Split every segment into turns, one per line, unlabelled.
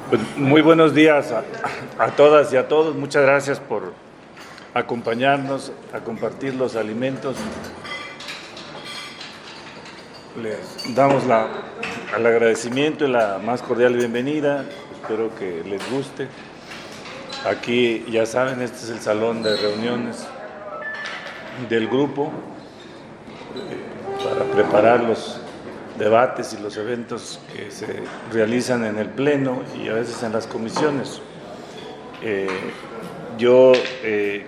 Pues muy buenos días a todas y a todos. Muchas gracias por acompañarnos a compartir los alimentos. Les damos el agradecimiento y la más cordial bienvenida. Espero que les guste. Aquí, ya saben, este es el salón de reuniones del grupo para preparar los debates y los eventos que se realizan en el Pleno y a veces en las comisiones. Yo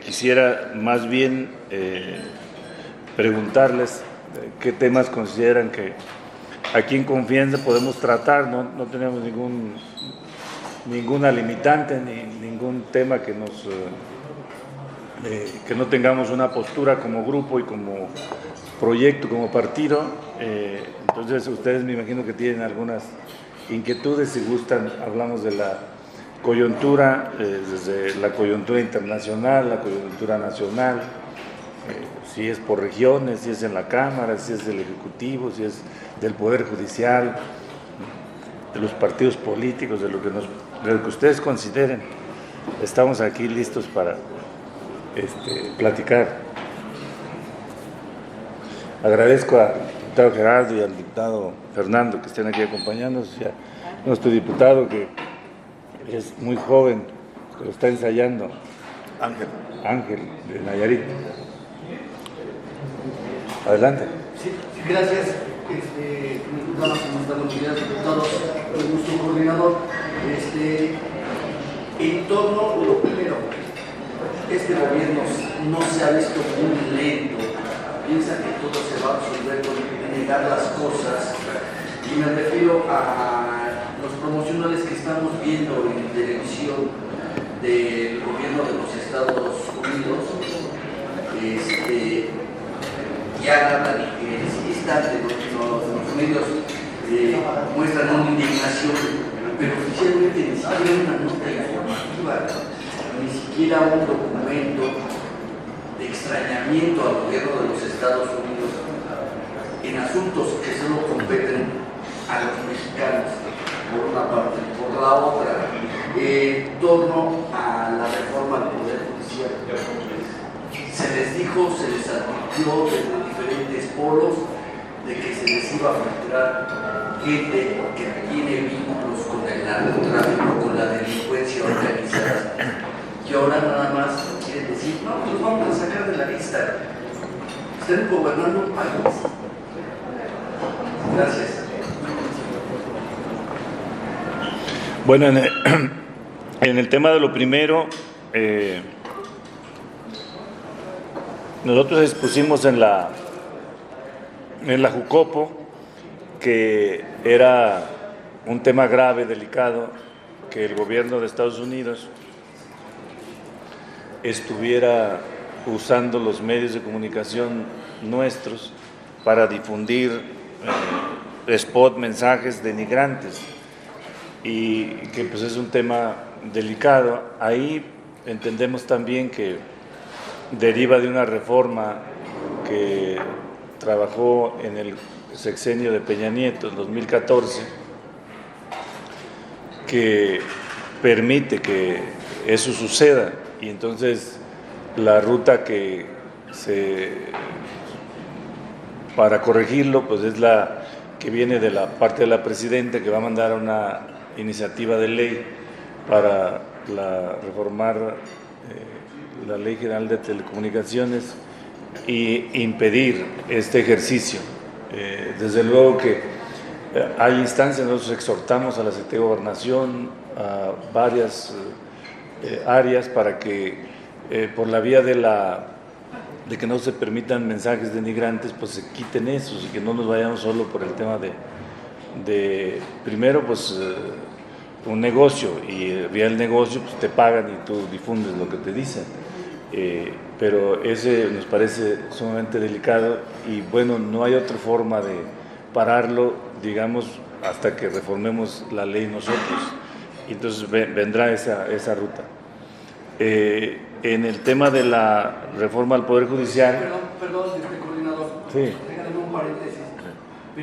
quisiera más bien preguntarles qué temas consideran que aquí en Confianza podemos tratar. No tenemos ninguna limitante ni ningún tema que no tengamos una postura como grupo y como proyecto, como partido. Entonces ustedes me imagino que tienen algunas inquietudes. Si gustan, hablamos de la coyuntura, desde la coyuntura internacional, la coyuntura nacional, si es por regiones, si es en la Cámara, si es del Ejecutivo, si es del Poder Judicial, de los partidos políticos, de lo que ustedes consideren. Estamos aquí listos para platicar. Agradezco al diputado Gerardo y al diputado Fernando que estén aquí acompañándonos, y a nuestro diputado que es muy joven, que lo está ensayando, Ángel de Nayarit. Adelante.
Sí, gracias. Damas y diputados, con gusto, coordinador. En torno a lo primero, este gobierno no se ha visto muy lento. Piensa que todo se va a resolver con negar las cosas, y me refiero a los promocionales que estamos viendo en televisión del gobierno de los Estados Unidos. Ya hablan y que es instante, los medios muestran una indignación, pero oficialmente ni siquiera una nota informativa, ni siquiera un documento de extrañamiento al gobierno de los Estados Unidos en asuntos que solo competen a los mexicanos, por una parte. Por la otra, en torno a la reforma del Poder Judicial, se les dijo, se les advirtió desde diferentes polos de que se les iba a filtrar gente que tiene vínculos con el narcotráfico, con la delincuencia organizada, y ahora nada más quieren decir: no, los vamos a sacar de la lista. Están gobernando un país. Gracias.
Bueno, en el tema de lo primero, nosotros expusimos en la Jucopo que era un tema grave, delicado, que el gobierno de Estados Unidos estuviera usando los medios de comunicación nuestros para difundir spot, mensajes denigrantes, y que pues es un tema delicado. Ahí entendemos también que deriva de una reforma que trabajó en el sexenio de Peña Nieto, en 2014, que permite que eso suceda. Y entonces la ruta para corregirlo, pues es la que viene de la parte de la presidenta, que va a mandar una iniciativa de ley para reformar la Ley General de Telecomunicaciones y impedir este ejercicio. Desde luego que hay instancias. Nosotros exhortamos a la Secretaría de Gobernación, a varias áreas, para que por la vía de que no se permitan mensajes denigrantes, pues se quiten esos, y que no nos vayamos solo por el tema de primero, pues un negocio, y vía el negocio pues te pagan y tú difundes lo que te dicen. Pero ese nos parece sumamente delicado, y bueno, no hay otra forma de pararlo, digamos, hasta que reformemos la ley nosotros. Y entonces vendrá esa ruta. En el tema de la reforma al Poder Judicial...
Perdón, coordinador.
Sí.
Déjame un paréntesis.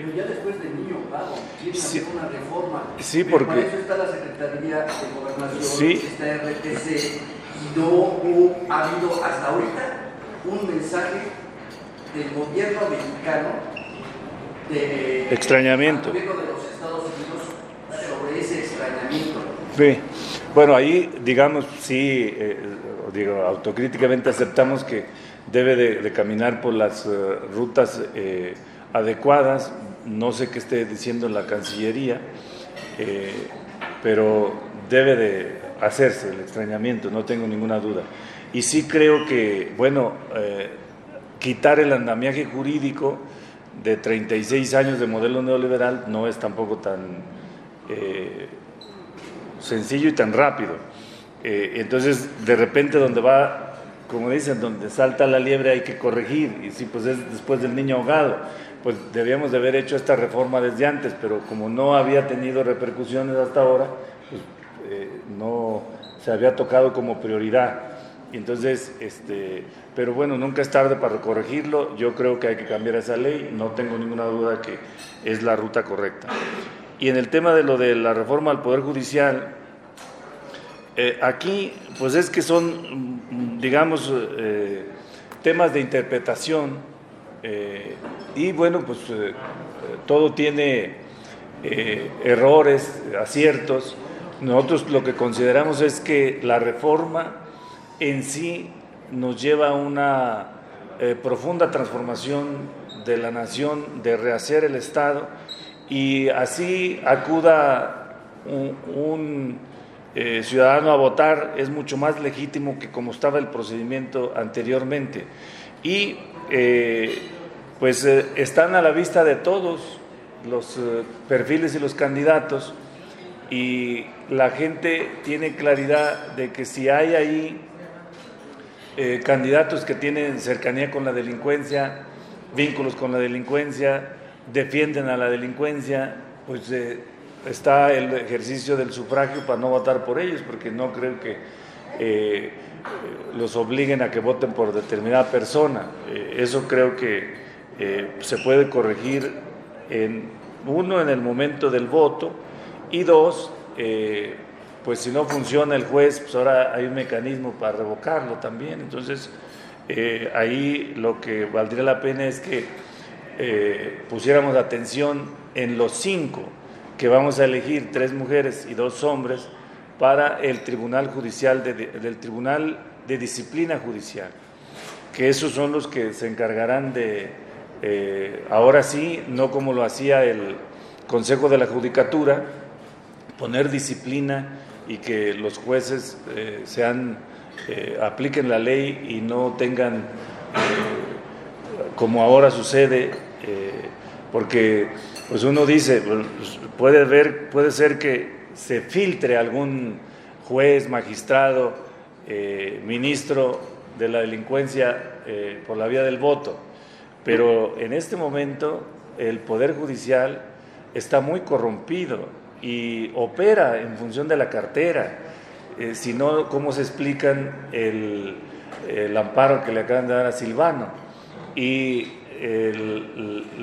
pero ya después del niño ahogado, quieren
sí,
hacer una reforma.
Sí,
pero
porque...
para eso está la Secretaría de Gobernación,
sí,
está RTC, y no ha habido hasta ahorita un mensaje del gobierno mexicano de
extrañamiento.
al gobierno de los Estados Unidos sobre ese extrañamiento.
Sí. Bueno, ahí, digamos, sí, autocríticamente aceptamos que debe de caminar por las rutas adecuadas. No sé qué esté diciendo la Cancillería, pero debe de hacerse el extrañamiento, no tengo ninguna duda. Y sí creo que, bueno, quitar el andamiaje jurídico de 36 años de modelo neoliberal no es tampoco tan sencillo y tan rápido. Entonces, de repente, donde va, como dicen, donde salta la liebre hay que corregir, y sí, pues es después del niño ahogado. Pues debíamos de haber hecho esta reforma desde antes, pero como no había tenido repercusiones hasta ahora, pues no se había tocado como prioridad. Y entonces, pero bueno, nunca es tarde para corregirlo. Yo creo que hay que cambiar esa ley, no tengo ninguna duda que es la ruta correcta. Y en el tema de lo de la reforma al Poder Judicial, aquí pues es que son, digamos, temas de interpretación, y bueno, pues todo tiene errores, aciertos. Nosotros lo que consideramos es que la reforma en sí nos lleva a una profunda transformación de la nación, de rehacer el Estado, y así acuda un ciudadano a votar, es mucho más legítimo que como estaba el procedimiento anteriormente. Y pues están a la vista de todos los perfiles y los candidatos, y la gente tiene claridad de que si hay ahí candidatos que tienen cercanía con la delincuencia, vínculos con la delincuencia, defienden a la delincuencia, pues está el ejercicio del sufragio para no votar por ellos, porque no creo que los obliguen a que voten por determinada persona. Eso creo que se puede corregir en el momento del voto, y dos, pues si no funciona el juez, pues ahora hay un mecanismo para revocarlo también. Entonces ahí lo que valdría la pena es que pusiéramos atención en los 5 que vamos a elegir, 3 mujeres y 2 hombres, para el Tribunal Judicial del Tribunal de Disciplina Judicial, que esos son los que se encargarán de, ahora sí, no como lo hacía el Consejo de la Judicatura, poner disciplina y que los jueces apliquen la ley y no tengan, como ahora sucede, porque pues uno dice, puede ser que se filtre algún juez, magistrado, ministro de la delincuencia por la vía del voto, pero en este momento el Poder Judicial está muy corrompido y opera en función de la cartera. Si no, ¿cómo se explican el amparo que le acaban de dar a Silvano y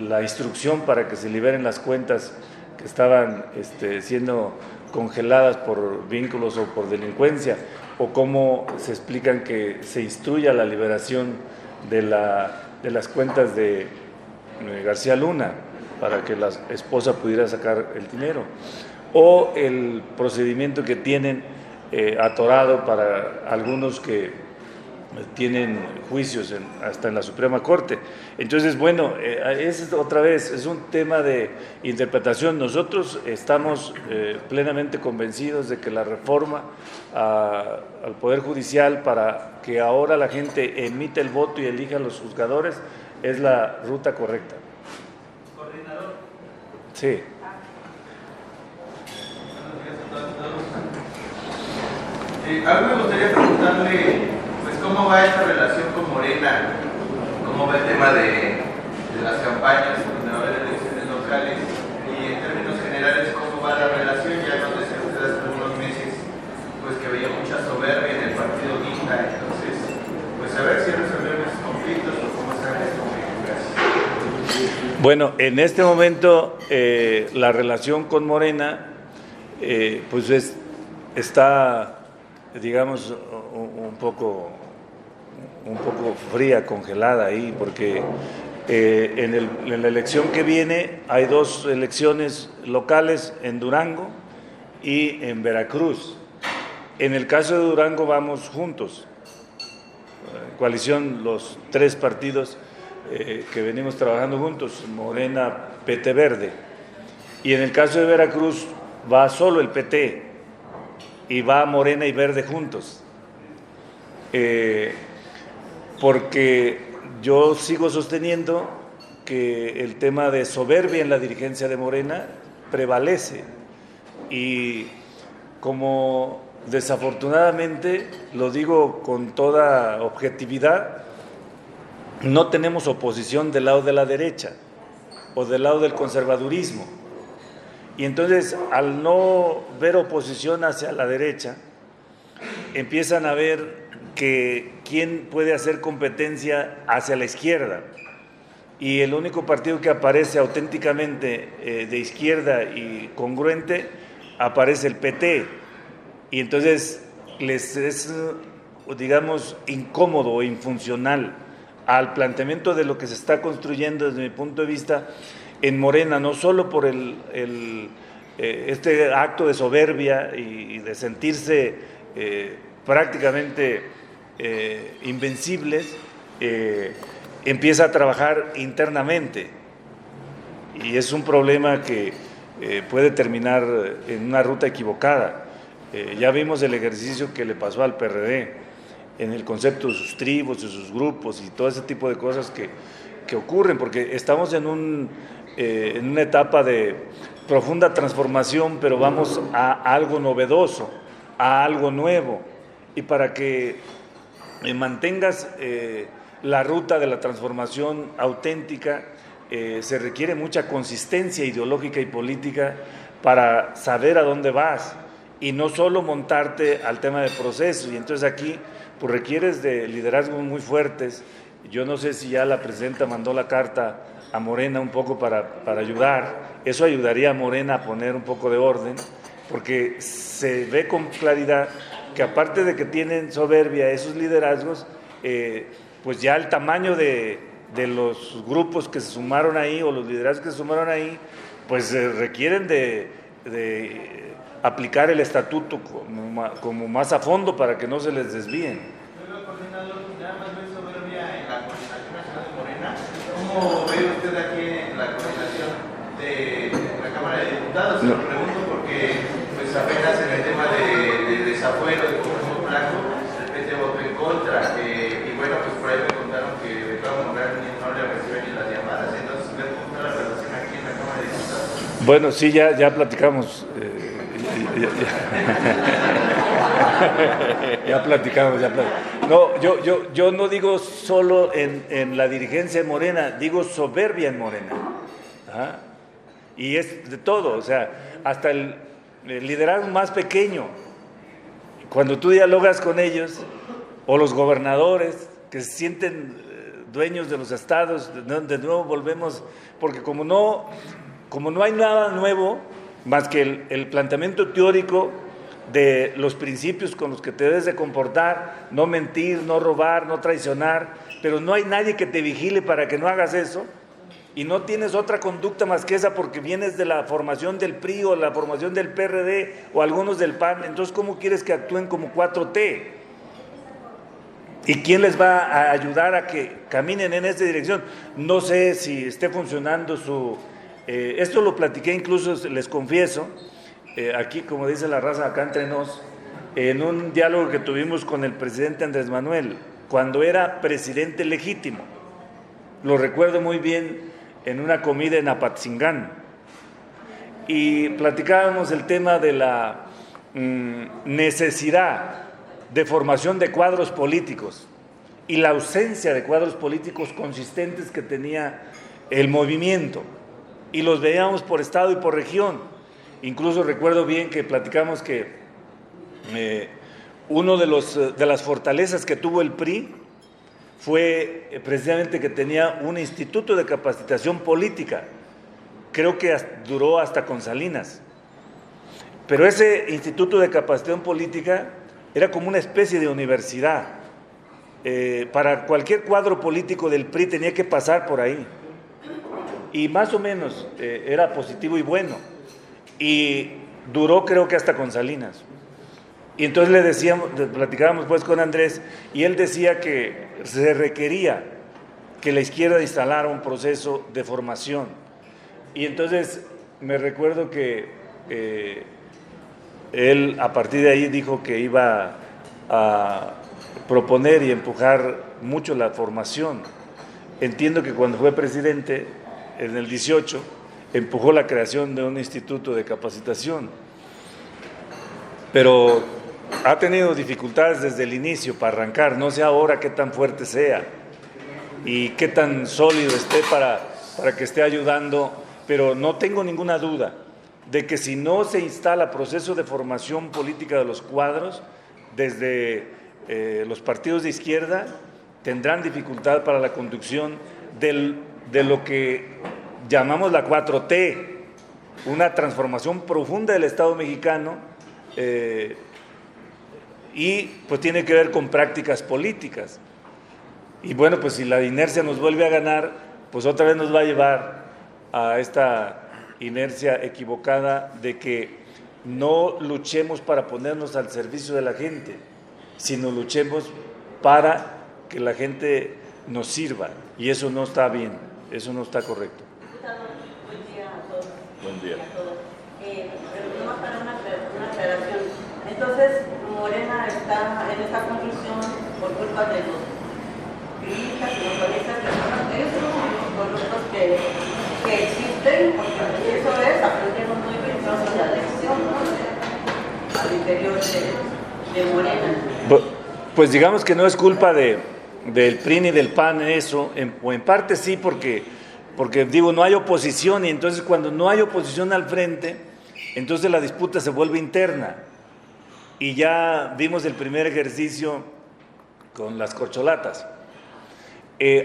la instrucción para que se liberen las cuentas que estaban siendo congeladas por vínculos o por delincuencia? ¿O cómo se explican que se instruya la liberación de las cuentas de García Luna para que la esposa pudiera sacar el dinero? O el procedimiento que tienen atorado para algunos que tienen juicios hasta en la Suprema Corte. Entonces, bueno, otra vez es un tema de interpretación. Nosotros estamos plenamente convencidos de que la reforma al Poder Judicial, para que ahora la gente emita el voto y elija a los juzgadores, es la ruta correcta.
Coordinador.
Sí.
A mí me gustaría preguntarle, pues, cómo va esta relación con Morena, cómo va el tema de las campañas, donde va a haber elecciones locales, y en términos generales, cómo va la relación. Ya nos decía usted hace unos meses, pues, que había mucha soberbia en el partido Guinda. Entonces, pues, a ver si resolvemos esos conflictos o cómo están estos conflictos. Gracias.
Bueno, en este momento la relación con Morena pues está, digamos, un poco fría, congelada ahí, porque en la elección que viene hay 2 elecciones locales en Durango y en Veracruz. En el caso de Durango vamos juntos, coalición, los 3 partidos que venimos trabajando juntos, Morena, PT, Verde. Y en el caso de Veracruz va solo el PT y va Morena y Verde juntos. Porque yo sigo sosteniendo que el tema de soberbia en la dirigencia de Morena prevalece, y como desafortunadamente, lo digo con toda objetividad, no tenemos oposición del lado de la derecha o del lado del conservadurismo, y entonces al no ver oposición hacia la derecha, empiezan a ver que quién puede hacer competencia hacia la izquierda, y el único partido que aparece auténticamente de izquierda y congruente aparece el PT, y entonces les es, digamos, incómodo o infuncional al planteamiento de lo que se está construyendo desde mi punto de vista en Morena, no solo por este acto de soberbia y de sentirse prácticamente invencibles, empieza a trabajar internamente, y es un problema que puede terminar en una ruta equivocada. Ya vimos el ejercicio que le pasó al PRD en el concepto de sus tribus, de sus grupos y todo ese tipo de cosas que ocurren, porque estamos en una etapa de profunda transformación, pero vamos a algo novedoso, a algo nuevo, y para que mantengas la ruta de la transformación auténtica, se requiere mucha consistencia ideológica y política para saber a dónde vas, y no solo montarte al tema de procesos. Y entonces aquí pues requieres de liderazgos muy fuertes. Yo no sé si ya la presidenta mandó la carta a Morena un poco para ayudar. Eso ayudaría a Morena a poner un poco de orden, porque se ve con claridad que aparte de que tienen soberbia esos liderazgos, pues ya el tamaño de los grupos que se sumaron ahí, o los liderazgos que se sumaron ahí, pues requieren de aplicar el estatuto como más a fondo para que no se les desvíen.
Coordinador, nada más ve soberbia en la Coordinación Nacional de Morena. ¿Cómo ve usted aquí en la coordinación de la Cámara de Diputados? Se lo pregunto porque pues apenas en el tema de desafuero de Cuauhtémoc Blanco, el PT votó en contra, y bueno, pues por ahí me contaron que Beto Monreal no le recibe ni las llamadas. Entonces, ¿cómo está la relación aquí en la Cámara de Diputados?
Bueno, sí, ya platicamos. Ya platicamos. No, yo no digo solo en la dirigencia de Morena, digo soberbia en Morena. ¿Ah? Y es de todo, o sea, hasta el liderazgo más pequeño. Cuando tú dialogas con ellos, o los gobernadores que se sienten dueños de los estados, de nuevo volvemos, porque como no hay nada nuevo más que el planteamiento teórico de los principios con los que te debes de comportar, no mentir, no robar, no traicionar, pero no hay nadie que te vigile para que no hagas eso, y no tienes otra conducta más que esa porque vienes de la formación del PRI o la formación del PRD o algunos del PAN. Entonces, ¿cómo quieres que actúen como 4T? ¿Y quién les va a ayudar a que caminen en esta dirección? No sé si esté funcionando esto lo platiqué incluso, les confieso, aquí, como dice la raza, acá entre nos, en un diálogo que tuvimos con el presidente Andrés Manuel, cuando era presidente legítimo. Lo recuerdo muy bien en una comida en Apatzingán. Y platicábamos el tema de la necesidad de formación de cuadros políticos y la ausencia de cuadros políticos consistentes que tenía el movimiento. Y los veíamos por estado y por región. Incluso recuerdo bien que platicamos que uno de las fortalezas que tuvo el PRI fue precisamente que tenía un instituto de capacitación política, creo que duró hasta con Salinas, pero ese instituto de capacitación política era como una especie de universidad. Para cualquier cuadro político del PRI tenía que pasar por ahí, y más o menos era positivo y bueno, y duró creo que hasta con Salinas. Y entonces le decíamos, platicábamos pues con Andrés, y él decía que se requería que la izquierda instalara un proceso de formación. Y entonces me recuerdo que él a partir de ahí dijo que iba a proponer y empujar mucho la formación. Entiendo que cuando fue presidente, en el 18, empujó la creación de un instituto de capacitación, pero ha tenido dificultades desde el inicio para arrancar. No sé ahora qué tan fuerte sea y qué tan sólido esté para que esté ayudando, pero no tengo ninguna duda de que si no se instala proceso de formación política de los cuadros, desde los partidos de izquierda tendrán dificultad para la conducción de lo que llamamos la 4T, una transformación profunda del Estado mexicano, y pues tiene que ver con prácticas políticas. Y bueno, pues si la inercia nos vuelve a ganar, pues otra vez nos va a llevar a esta inercia equivocada de que no luchemos para ponernos al servicio de la gente, sino luchemos para que la gente nos sirva, y eso no está bien, eso no está correcto.
Buen día a todos.
Buen día.
A todos. Nomás para una aclaración. Entonces, Morena está en esta conclusión por culpa de los priistas y motoristas, ellos son los corruptos que existen, porque eso es, aprendieron muy bien la lección, ¿no? Al interior de Morena.
Pues digamos que no es culpa del PRI ni del PAN eso, o en parte sí, porque digo, no hay oposición, y entonces cuando no hay oposición al frente, entonces la disputa se vuelve interna. Y ya vimos el primer ejercicio con las corcholatas.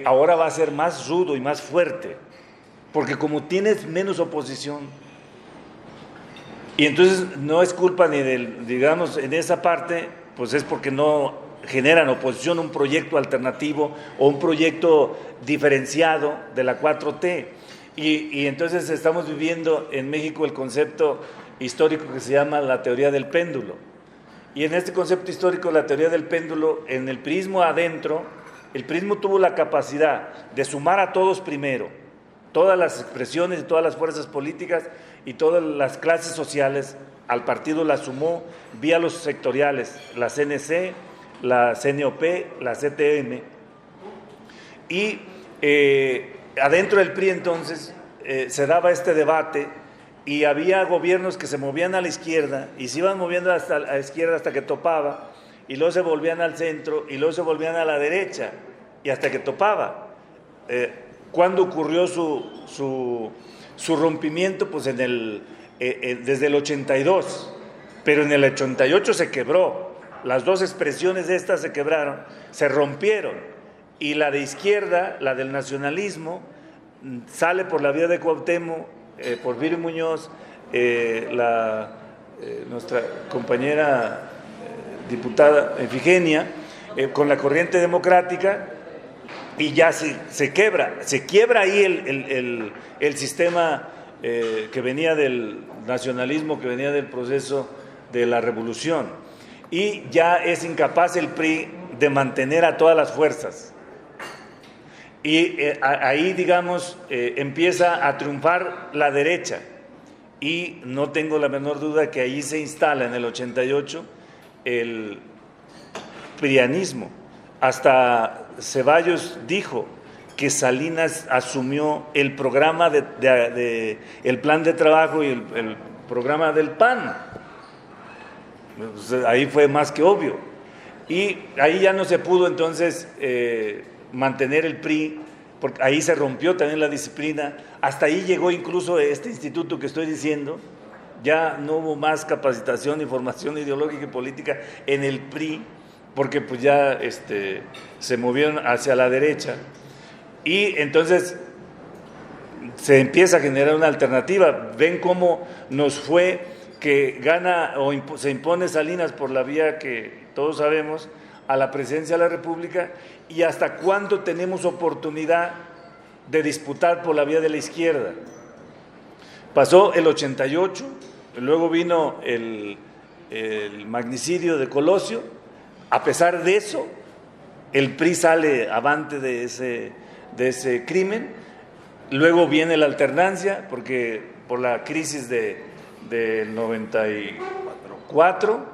Ahora va a ser más rudo y más fuerte, porque como tienes menos oposición, y entonces no es culpa ni digamos, en esa parte, pues es porque no generan oposición, un proyecto alternativo o un proyecto diferenciado de la 4T. Y entonces estamos viviendo en México el concepto histórico que se llama la teoría del péndulo. Y en este concepto histórico, la teoría del péndulo, en el prismo adentro, el prismo tuvo la capacidad de sumar a todos primero, todas las expresiones, todas las fuerzas políticas y todas las clases sociales. Al partido la sumó vía los sectoriales, la CNC, la CNOP, la CTM. Y adentro del PRI entonces se daba este debate, y había gobiernos que se movían a la izquierda y se iban moviendo hasta la izquierda hasta que topaba, y luego se volvían al centro y luego se volvían a la derecha y hasta que topaba. ¿Cuándo ocurrió su rompimiento? Pues desde el 82, pero en el 88 se quebró. Las dos expresiones de estas se quebraron, se rompieron, y la de izquierda, la del nacionalismo, sale por la vía de Cuauhtémoc, Porfirio Muñoz, nuestra compañera diputada Efigenia, con la corriente democrática, y ya se quiebra ahí el sistema que venía del nacionalismo, que venía del proceso de la revolución, y ya es incapaz el PRI de mantener a todas las fuerzas. Y ahí, digamos, empieza a triunfar la derecha, y no tengo la menor duda que ahí se instala en el 88 el prianismo. Hasta Ceballos dijo que Salinas asumió el programa el plan de trabajo y el programa del PAN. Pues ahí fue más que obvio. Y ahí ya no se pudo entonces mantener el PRI, porque ahí se rompió también la disciplina. Hasta ahí llegó incluso este instituto que estoy diciendo. Ya no hubo más capacitación y formación ideológica y política en el PRI, porque pues ya se movieron hacia la derecha, y entonces se empieza a generar una alternativa. Ven cómo nos fue que gana o se impone Salinas por la vía que todos sabemos a la presidencia de la República, y hasta cuándo tenemos oportunidad de disputar por la vía de la izquierda. Pasó el 88, luego vino el magnicidio de Colosio. A pesar de eso, el PRI sale avante de ese crimen. Luego viene la alternancia, porque por la crisis del 94,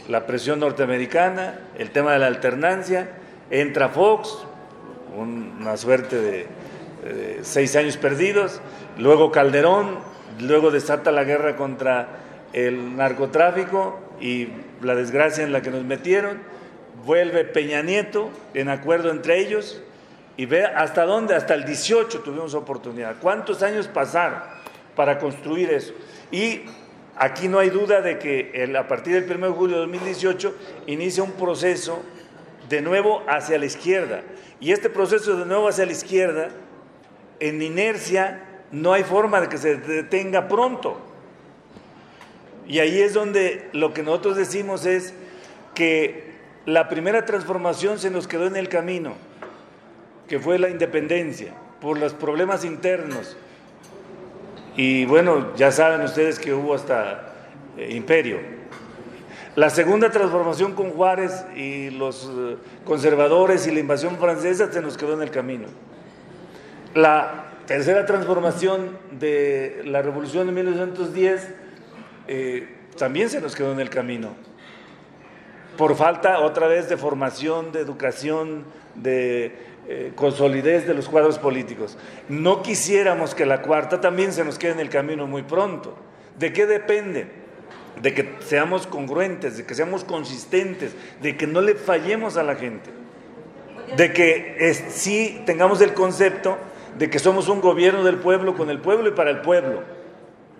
la presión norteamericana, el tema de la alternancia, entra Fox, una suerte de 6 años perdidos, luego Calderón, luego desata la guerra contra el narcotráfico y la desgracia en la que nos metieron, vuelve Peña Nieto en acuerdo entre ellos, y ve hasta dónde, hasta el 18 tuvimos oportunidad. ¿Cuántos años pasaron para construir eso? Y aquí no hay duda de que a partir del 1 de julio de 2018 inicia un proceso de nuevo hacia la izquierda, y este proceso de nuevo hacia la izquierda, en inercia, no hay forma de que se detenga pronto. Y ahí es donde lo que nosotros decimos es que la primera transformación se nos quedó en el camino, que fue la independencia, por los problemas internos. Y bueno, ya saben ustedes que hubo hasta imperio. La segunda transformación con Juárez y los conservadores y la invasión francesa se nos quedó en el camino. La tercera transformación de la Revolución de 1910 también se nos quedó en el camino, por falta otra vez de formación, de educación, de consolidez de los cuadros políticos. No quisiéramos que la cuarta también se nos quede en el camino muy pronto. ¿De qué depende? De que seamos congruentes, de que seamos consistentes, de que no le fallemos a la gente, de que sí tengamos el concepto de que somos un gobierno del pueblo, con el pueblo y para el pueblo,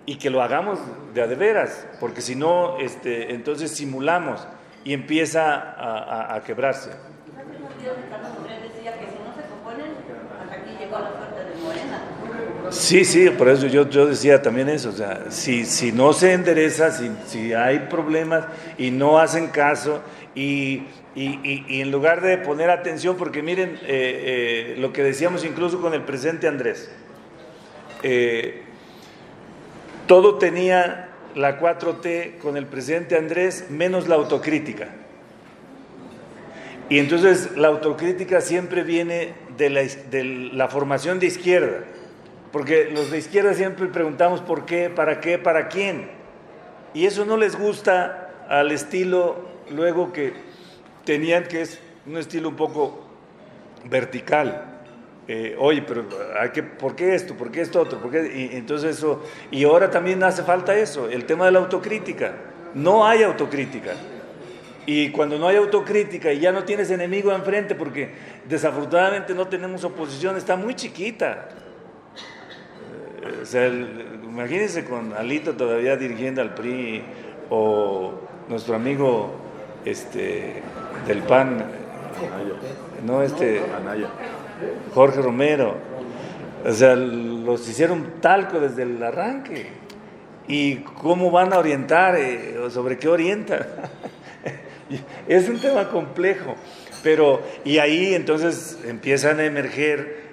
y que lo hagamos de a de veras, porque si no, entonces simulamos y empieza a quebrarse. Sí, por eso yo decía también eso, o sea, si no se endereza, si hay problemas y no hacen caso, y en lugar de poner atención, porque miren lo que decíamos incluso con el presidente Andrés, todo tenía la 4T con el presidente Andrés, menos la autocrítica. Y entonces la autocrítica siempre viene de la formación de izquierda, porque los de izquierda siempre preguntamos por qué, para quién, y eso no les gusta al estilo luego que tenían, que es un estilo un poco vertical. Oye, pero ¿por qué esto? ¿Por qué esto otro? ¿Por qué? Y entonces eso, y ahora también hace falta eso, el tema de la autocrítica. No hay autocrítica. Y cuando no hay autocrítica y ya no tienes enemigo enfrente, porque desafortunadamente no tenemos oposición, está muy chiquita. O sea, imagínense con Alito todavía dirigiendo al PRI, o nuestro amigo del PAN,
Anaya.
Jorge Romero. O sea, los hicieron talco desde el arranque. ¿Y cómo van a orientar? ¿Sobre qué orientan? Es un tema complejo, pero y ahí entonces empiezan a emerger,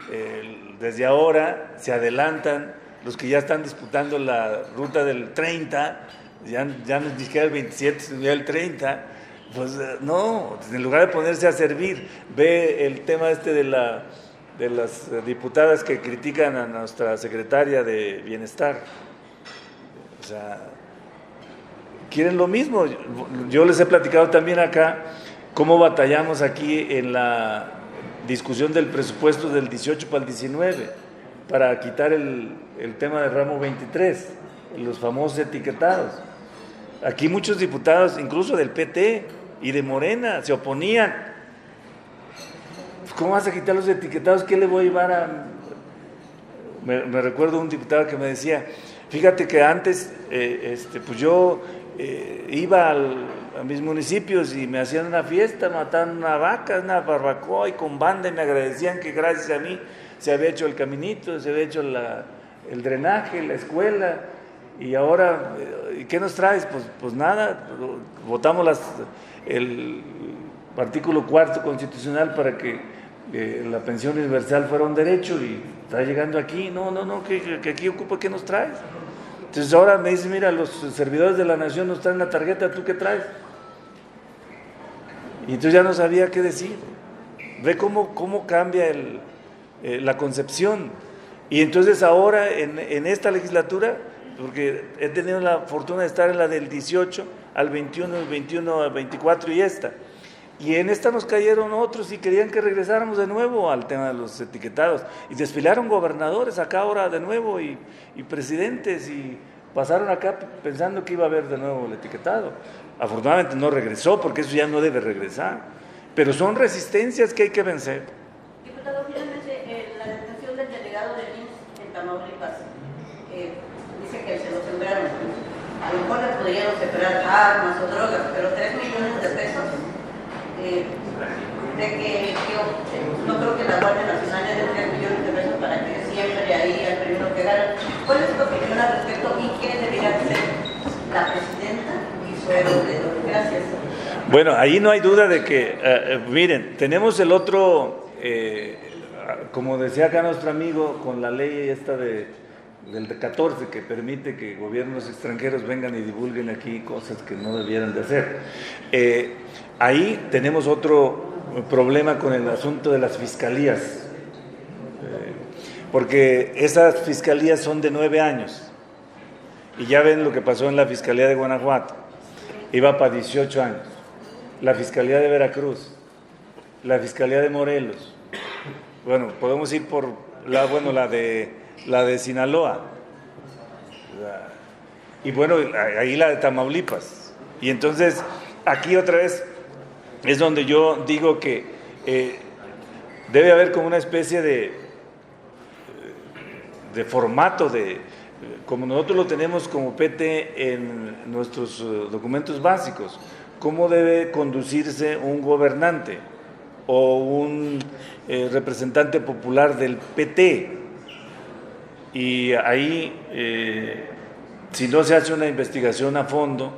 desde ahora se adelantan los que ya están disputando la ruta del 30, ya no es ni siquiera el 27, sino ya el 30, pues no, en lugar de ponerse a servir, ve el tema de las diputadas que critican a nuestra secretaria de Bienestar. O sea, quieren lo mismo. Yo les he platicado también acá cómo batallamos aquí en la discusión del presupuesto del 18 para el 19, para quitar el tema del ramo 23, los famosos etiquetados. Aquí muchos diputados, incluso del PT y de Morena, se oponían. ¿Cómo vas a quitar los etiquetados? ¿Qué le voy a llevar a...? Me recuerdo un diputado que me decía, fíjate que antes pues yo iba a mis municipios y me hacían una fiesta, mataban una vaca, una barbacoa y con banda, y me agradecían que gracias a mí se había hecho el caminito, se había hecho el drenaje, la escuela. Y ahora, ¿qué nos traes? Pues nada, votamos el artículo 4 constitucional para que la pensión universal fuera un derecho y está llegando aquí. No, que aquí ocupa, ¿qué nos traes? Entonces ahora me dice, mira, los servidores de la nación nos traen la tarjeta, ¿tú qué traes? Y entonces ya no sabía qué decir. Ve cómo cambia la concepción. Y entonces ahora en esta legislatura, porque he tenido la fortuna de estar en la del 18 al 21, del 21 al 24 y esta. Y en esta nos cayeron otros y querían que regresáramos de nuevo al tema de los etiquetados. Y desfilaron gobernadores acá ahora de nuevo y presidentes y pasaron acá pensando que iba a haber de nuevo el etiquetado. Afortunadamente no regresó porque eso ya no debe regresar. Pero son resistencias que hay que vencer.
Diputado, finalmente la detención del delegado del IMSS en Tamaulipas. Dice que se lo sembraron. A lo mejor le podríamos separar armas o drogas, pero 3 millones de pesos. No creo que la Guardia Nacional le dé 3 millones de pesos para que siempre ahí al primero que gane. ¿Cuál es tu opinión al respecto y qué debería hacer la presidenta y su heredero? Gracias.
Bueno, ahí no hay duda de que, miren, tenemos el otro, como decía acá nuestro amigo, con la ley esta del 14 que permite que gobiernos extranjeros vengan y divulguen aquí cosas que no debieran de hacer. Ahí tenemos otro problema con el asunto de las fiscalías, porque esas fiscalías son de 9 años y ya ven lo que pasó en la Fiscalía de Guanajuato, iba para 18 años, la Fiscalía de Veracruz, la Fiscalía de Morelos, bueno, podemos ir por la de Sinaloa, y bueno, ahí la de Tamaulipas, y entonces aquí otra vez es donde yo digo que debe haber como una especie de formato, como nosotros lo tenemos como PT en nuestros documentos básicos, cómo debe conducirse un gobernante o un representante popular del PT. Y ahí, si no se hace una investigación a fondo,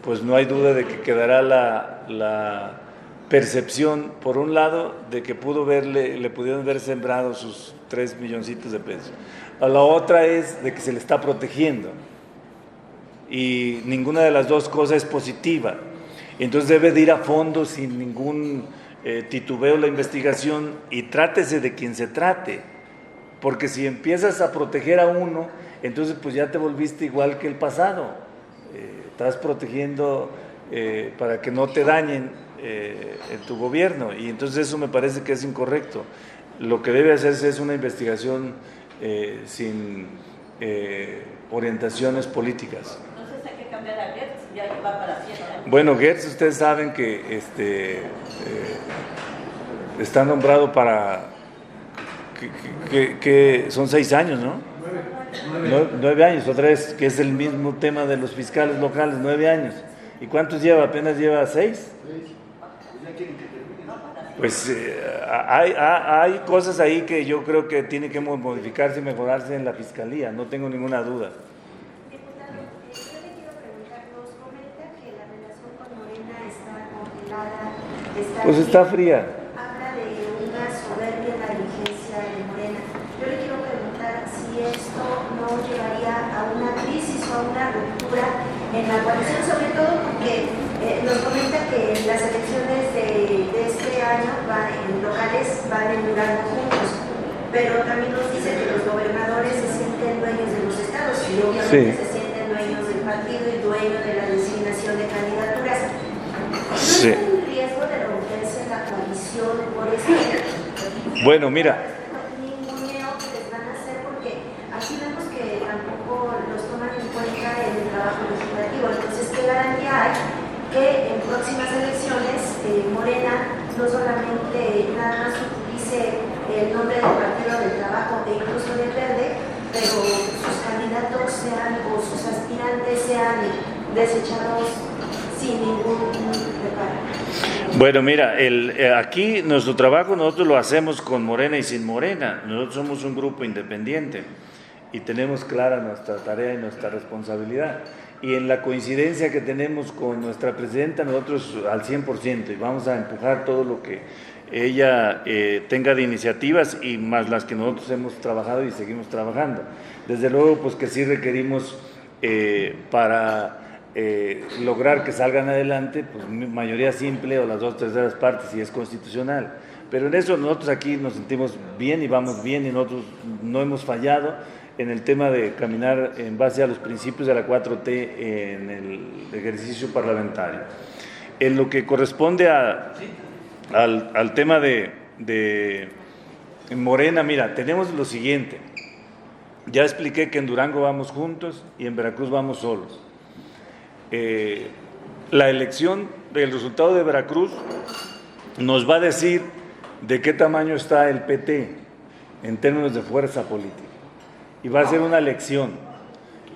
pues no hay duda de que quedará la percepción, por un lado, de que le pudieron haber sembrado sus 3 milloncitos de pesos. A la otra es de que se le está protegiendo. Y ninguna de las dos cosas es positiva. Entonces debe de ir a fondo sin ningún titubeo la investigación y trátese de quien se trate. Porque si empiezas a proteger a uno, entonces pues ya te volviste igual que el pasado. Estás protegiendo para que no te dañen en tu gobierno, y entonces eso me parece que es incorrecto. Lo que debe hacerse es una investigación sin orientaciones políticas.
Entonces hay que cambiar a Gertz, ya va para 7 años.
Bueno, Gertz, ustedes saben que está nombrado para que son 6 años, ¿no? 9 años, otra vez, que es el mismo tema de los fiscales locales, 9 años. ¿Y cuántos lleva? ¿Apenas lleva 6? Pues hay cosas ahí que yo creo que tienen que modificarse y mejorarse en la fiscalía, no tengo ninguna duda.
Diputado, yo le quiero preguntar, nos comenta que la relación con Morena está congelada,
Pues está fría.
Habla de una soberbia en la dirigencia de Morena. Yo le quiero preguntar si esto no llevaría a una crisis o a una ruptura en la coalición, sobre todo porque nos comenta que las elecciones de este año locales van en Durango juntos, pero también nos dice que los gobernadores se sienten dueños de los estados y obviamente se sienten dueños del partido y dueños de la designación de candidaturas. ¿No es un riesgo de romperse la coalición por esto?
Bueno, mira.
Ninguneo que les van a hacer, porque aquí vemos que tampoco los toman en cuenta en el trabajo legislativo. Entonces, ¿qué garantía hay que en próximas elecciones Morena no solamente nada más utilice el nombre del Partido del Trabajo e incluso del Verde, pero sus candidatos sean o sus aspirantes sean desechados sin ningún reparo?
Bueno, mira, aquí nuestro trabajo nosotros lo hacemos con Morena y sin Morena. Nosotros somos un grupo independiente y tenemos clara nuestra tarea y nuestra responsabilidad. Y en la coincidencia que tenemos con nuestra presidenta, nosotros al 100%, y vamos a empujar todo lo que ella tenga de iniciativas y más las que nosotros hemos trabajado y seguimos trabajando. Desde luego, pues que sí requerimos para lograr que salgan adelante, pues mayoría simple o las 2/3 partes si es constitucional. Pero en eso nosotros aquí nos sentimos bien y vamos bien y nosotros no hemos fallado en el tema de caminar en base a los principios de la 4T en el ejercicio parlamentario. En lo que corresponde al tema de Morena, mira, tenemos lo siguiente. Ya expliqué que en Durango vamos juntos y en Veracruz vamos solos. La elección, el resultado de Veracruz nos va a decir de qué tamaño está el PT en términos de fuerza política. Y va a ser una elección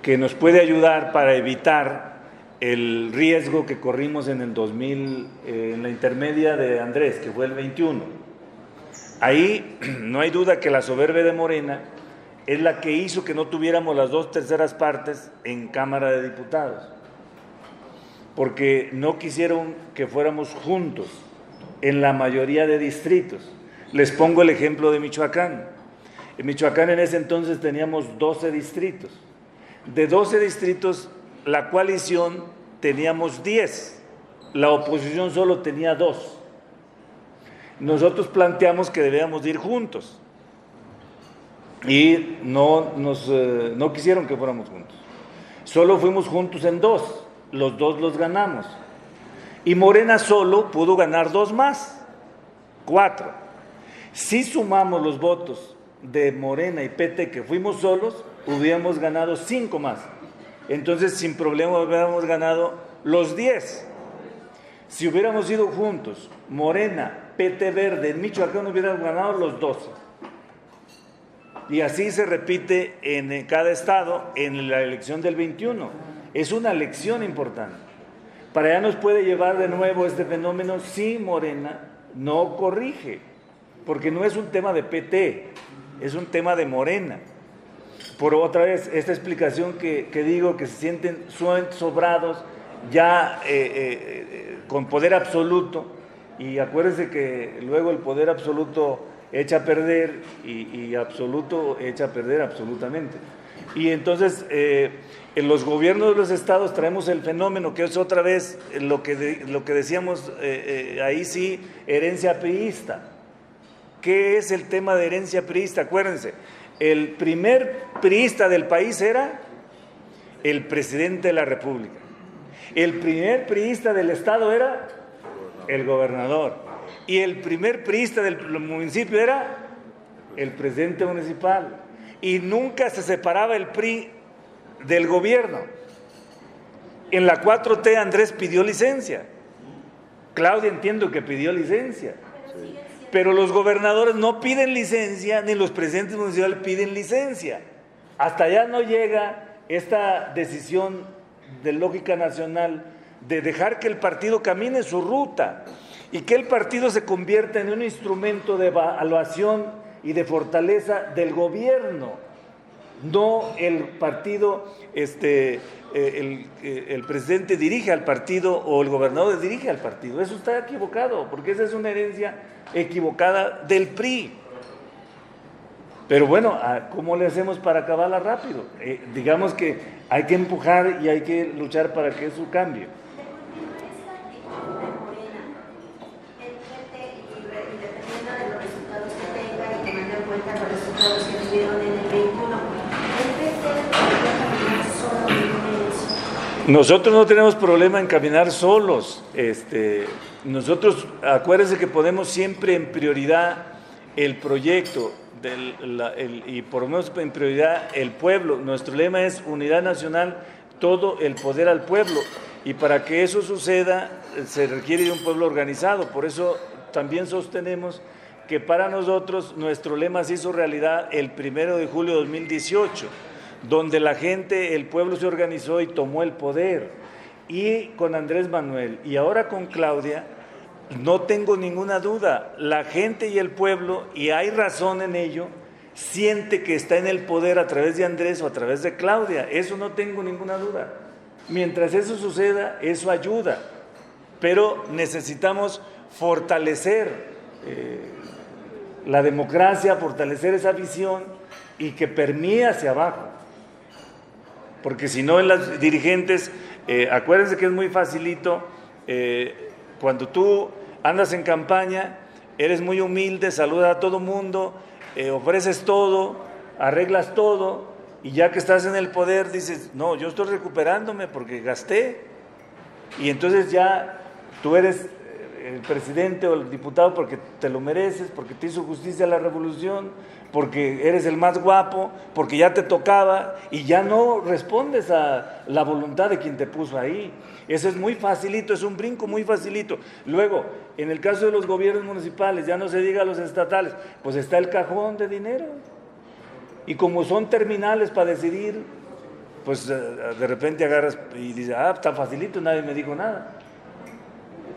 que nos puede ayudar para evitar el riesgo que corrimos en el 2000, en la intermedia de Andrés, que fue el 21. Ahí no hay duda que la soberbia de Morena es la que hizo que no tuviéramos las 2/3 partes en Cámara de Diputados, porque no quisieron que fuéramos juntos en la mayoría de distritos. Les pongo el ejemplo de Michoacán. En Michoacán en ese entonces teníamos 12 distritos. De 12 distritos, la coalición teníamos 10. La oposición solo tenía 2. Nosotros planteamos que debíamos ir juntos. Y no quisieron que fuéramos juntos. Solo fuimos juntos en 2. Los 2 los ganamos. Y Morena solo pudo ganar 2 más. 4. Si sumamos los votos de Morena y PT que fuimos solos, hubiéramos ganado 5 más. Entonces, sin problema hubiéramos ganado los 10. Si hubiéramos ido juntos, Morena, PT Verde, en Michoacán hubiéramos ganado los 12. Y así se repite en cada estado en la elección del 21. Es una elección importante. Para allá nos puede llevar de nuevo este fenómeno si Morena no corrige, porque no es un tema de PT, es un tema de Morena. Por otra vez, esta explicación que digo, que se sienten sobrados, ya con poder absoluto, y acuérdense que luego el poder absoluto echa a perder, y absoluto echa a perder absolutamente. Y entonces, en los gobiernos de los estados traemos el fenómeno, que es otra vez lo que decíamos, ahí sí, herencia priista. ¿Qué es el tema de herencia priista? Acuérdense, el primer priista del país era el presidente de la República. El primer priista del estado era el gobernador. Y el primer priista del municipio era el presidente municipal. Y nunca se separaba el PRI del gobierno. En la 4T Andrés pidió licencia. Claudia entiendo que pidió licencia. Pero los gobernadores no piden licencia, ni los presidentes municipales piden licencia. Hasta allá no llega esta decisión de lógica nacional de dejar que el partido camine su ruta y que el partido se convierta en un instrumento de evaluación y de fortaleza del gobierno. No el partido, el presidente dirige al partido o el gobernador dirige al partido. Eso está equivocado, porque esa es una herencia equivocada del PRI. Pero bueno, ¿cómo le hacemos para acabarla rápido? Digamos que hay que empujar y hay que luchar para que eso cambie. Nosotros no tenemos problema en caminar solos. Nosotros, acuérdense que ponemos siempre en prioridad el proyecto y por lo menos en prioridad el pueblo. Nuestro lema es unidad nacional, todo el poder al pueblo. Y para que eso suceda se requiere de un pueblo organizado. Por eso también sostenemos que para nosotros nuestro lema se hizo realidad el 1 de julio de 2018. Donde la gente, el pueblo se organizó y tomó el poder. y con Andrés Manuel y ahora con Claudia, no tengo ninguna duda, la gente y el pueblo, y hay razón en ello, siente que está en el poder a través de Andrés o a través de Claudia, eso no tengo ninguna duda. Mientras eso suceda, eso ayuda, pero necesitamos fortalecer la democracia, fortalecer esa visión y que permee hacia abajo, porque si no en las dirigentes, acuérdense que es muy facilito, cuando tú andas en campaña, eres muy humilde, saludas a todo mundo, ofreces todo, arreglas todo, y ya que estás en el poder dices, no, yo estoy recuperándome porque gasté, y entonces ya tú eres el presidente o el diputado porque te lo mereces, porque te hizo justicia la revolución, porque eres el más guapo, porque ya te tocaba, y ya no respondes a la voluntad de quien te puso ahí. Eso es muy facilito, es un brinco muy facilito. Luego, en el caso de los gobiernos municipales, ya no se diga los estatales, pues está el cajón de dinero. Y como son terminales para decidir, pues de repente agarras y dices, está facilito, nadie me dijo nada.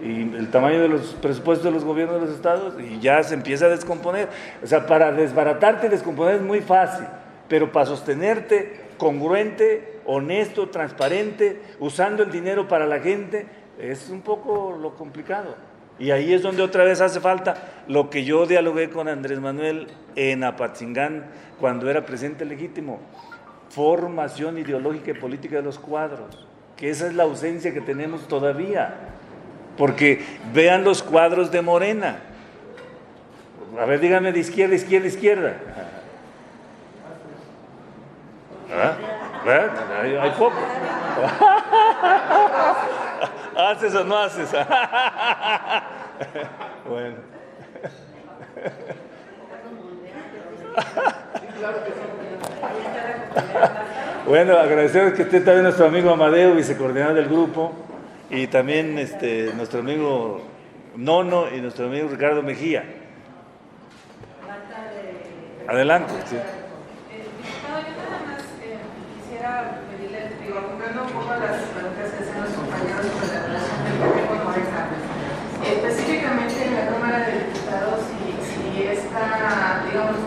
Y el tamaño de los presupuestos de los gobiernos de los estados, y ya se empieza a descomponer. O sea, para desbaratarte y descomponer es muy fácil, pero para sostenerte congruente, honesto, transparente, usando el dinero para la gente, es un poco lo complicado. Y ahí es donde otra vez hace falta lo que yo dialogué con Andrés Manuel en Apatzingán cuando era presidente legítimo: formación ideológica y política de los cuadros, que esa es la ausencia que tenemos todavía. Porque vean los cuadros de Morena. A ver, díganme de izquierda, izquierda, izquierda. Hay poco. ¿Haces o no haces? Bueno. Bueno, agradecemos que esté también nuestro amigo Amadeo, vicecoordinador del grupo, y también nuestro amigo Nono y nuestro amigo Ricardo Mejía. Adelante. Sí.
Diputado, yo nada más quisiera pedirle, acumulando un poco las preguntas que hacen los compañeros sobre la relación del PP con Morena. Específicamente en la Cámara de Diputados, si esta, digamos,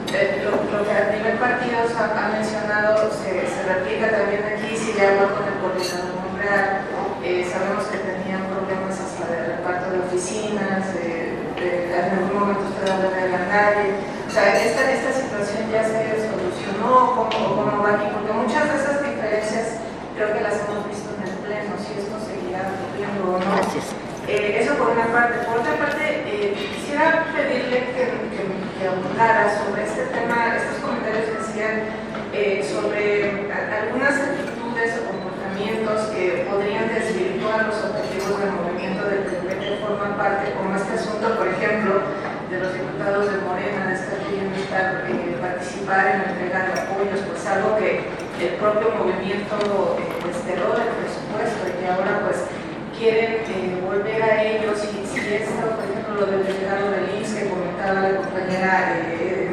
lo que a nivel partidos ha mencionado se replica también aquí, si ya habló con el coordinador Monreal. Sabemos que tenían problemas hasta de reparto de oficinas, en algún momento usted habló de la calle. O sea, esta situación ya se solucionó, ¿cómo va aquí? Porque muchas de esas diferencias creo que las hemos visto en el Pleno, si esto seguirá ocurriendo o no. Gracias. Eso por una parte. Por otra parte, quisiera pedirle que abundara sobre este tema, estos comentarios que hacían sobre algunas actitudes o comportamientos que podrían desvirtuar los objetivos del movimiento del PP que forman parte, como este asunto, por ejemplo, de los diputados de Morena, de estar queriendo participar en la entrega de apoyos, pues algo que el propio movimiento desterró del presupuesto y que ahora pues quieren volver a ellos. Y si esto, por ejemplo, lo del delegado del IMSS que comentaba la compañera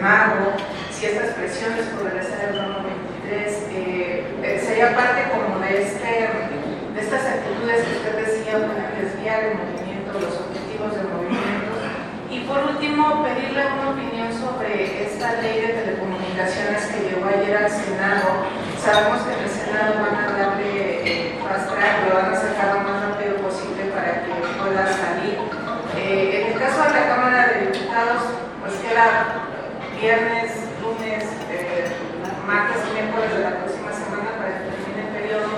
Mago, si estas presiones por regresar al ramo 23 sería parte como de estas actitudes que usted decía pueden desviar el movimiento, los objetivos del movimiento. Y por último, pedirle una opinión sobre esta ley de telecomunicaciones que llegó ayer al Senado. Sabemos que en el Senado van a darle fast track, lo van a sacar lo más rápido posible para que pueda salir. En el caso de la Cámara de Diputados, pues queda viernes, lunes, martes y miércoles de la próxima semana para que termine el periodo.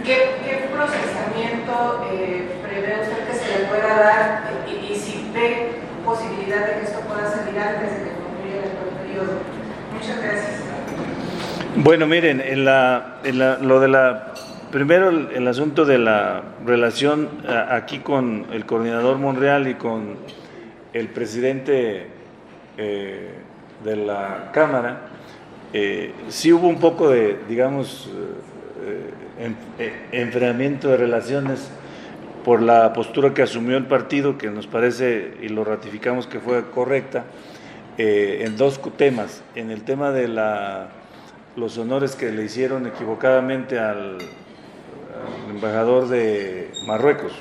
¿Qué procesamiento prevé usted que se le pueda dar y si ve posibilidad de que esto pueda salir antes de que concluya el periodo? Muchas gracias.
Bueno, miren, primero el asunto de la relación aquí con el coordinador Monreal y con el presidente de la Cámara, sí hubo un poco de, digamos, enfriamiento de relaciones por la postura que asumió el partido, que nos parece, y lo ratificamos, que fue correcta, en dos temas. En el tema de los honores que le hicieron equivocadamente al embajador de Marruecos.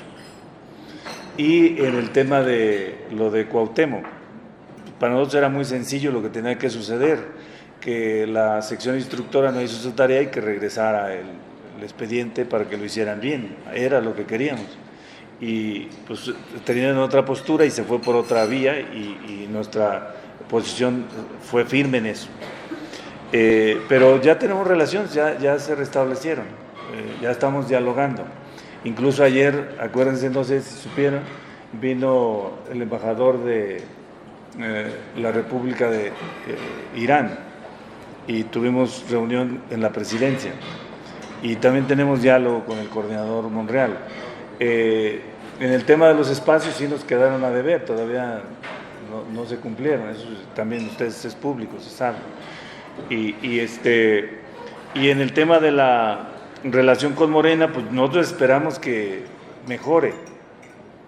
Y en el tema de lo de Cuauhtémoc, para nosotros era muy sencillo lo que tenía que suceder, que la sección instructora no hizo su tarea y que regresara el expediente para que lo hicieran bien, era lo que queríamos. Y pues tenían otra postura y se fue por otra vía y nuestra posición fue firme en eso. Pero ya tenemos relaciones, ya se restablecieron, ya estamos dialogando. Incluso ayer, acuérdense, no sé si supieron, vino el embajador de la República de Irán y tuvimos reunión en la presidencia. Y también tenemos diálogo con el coordinador Monreal. En el tema de los espacios sí nos quedaron a deber, todavía no se cumplieron, eso también ustedes es público, se sabe. Y en el tema de la relación con Morena, pues nosotros esperamos que mejore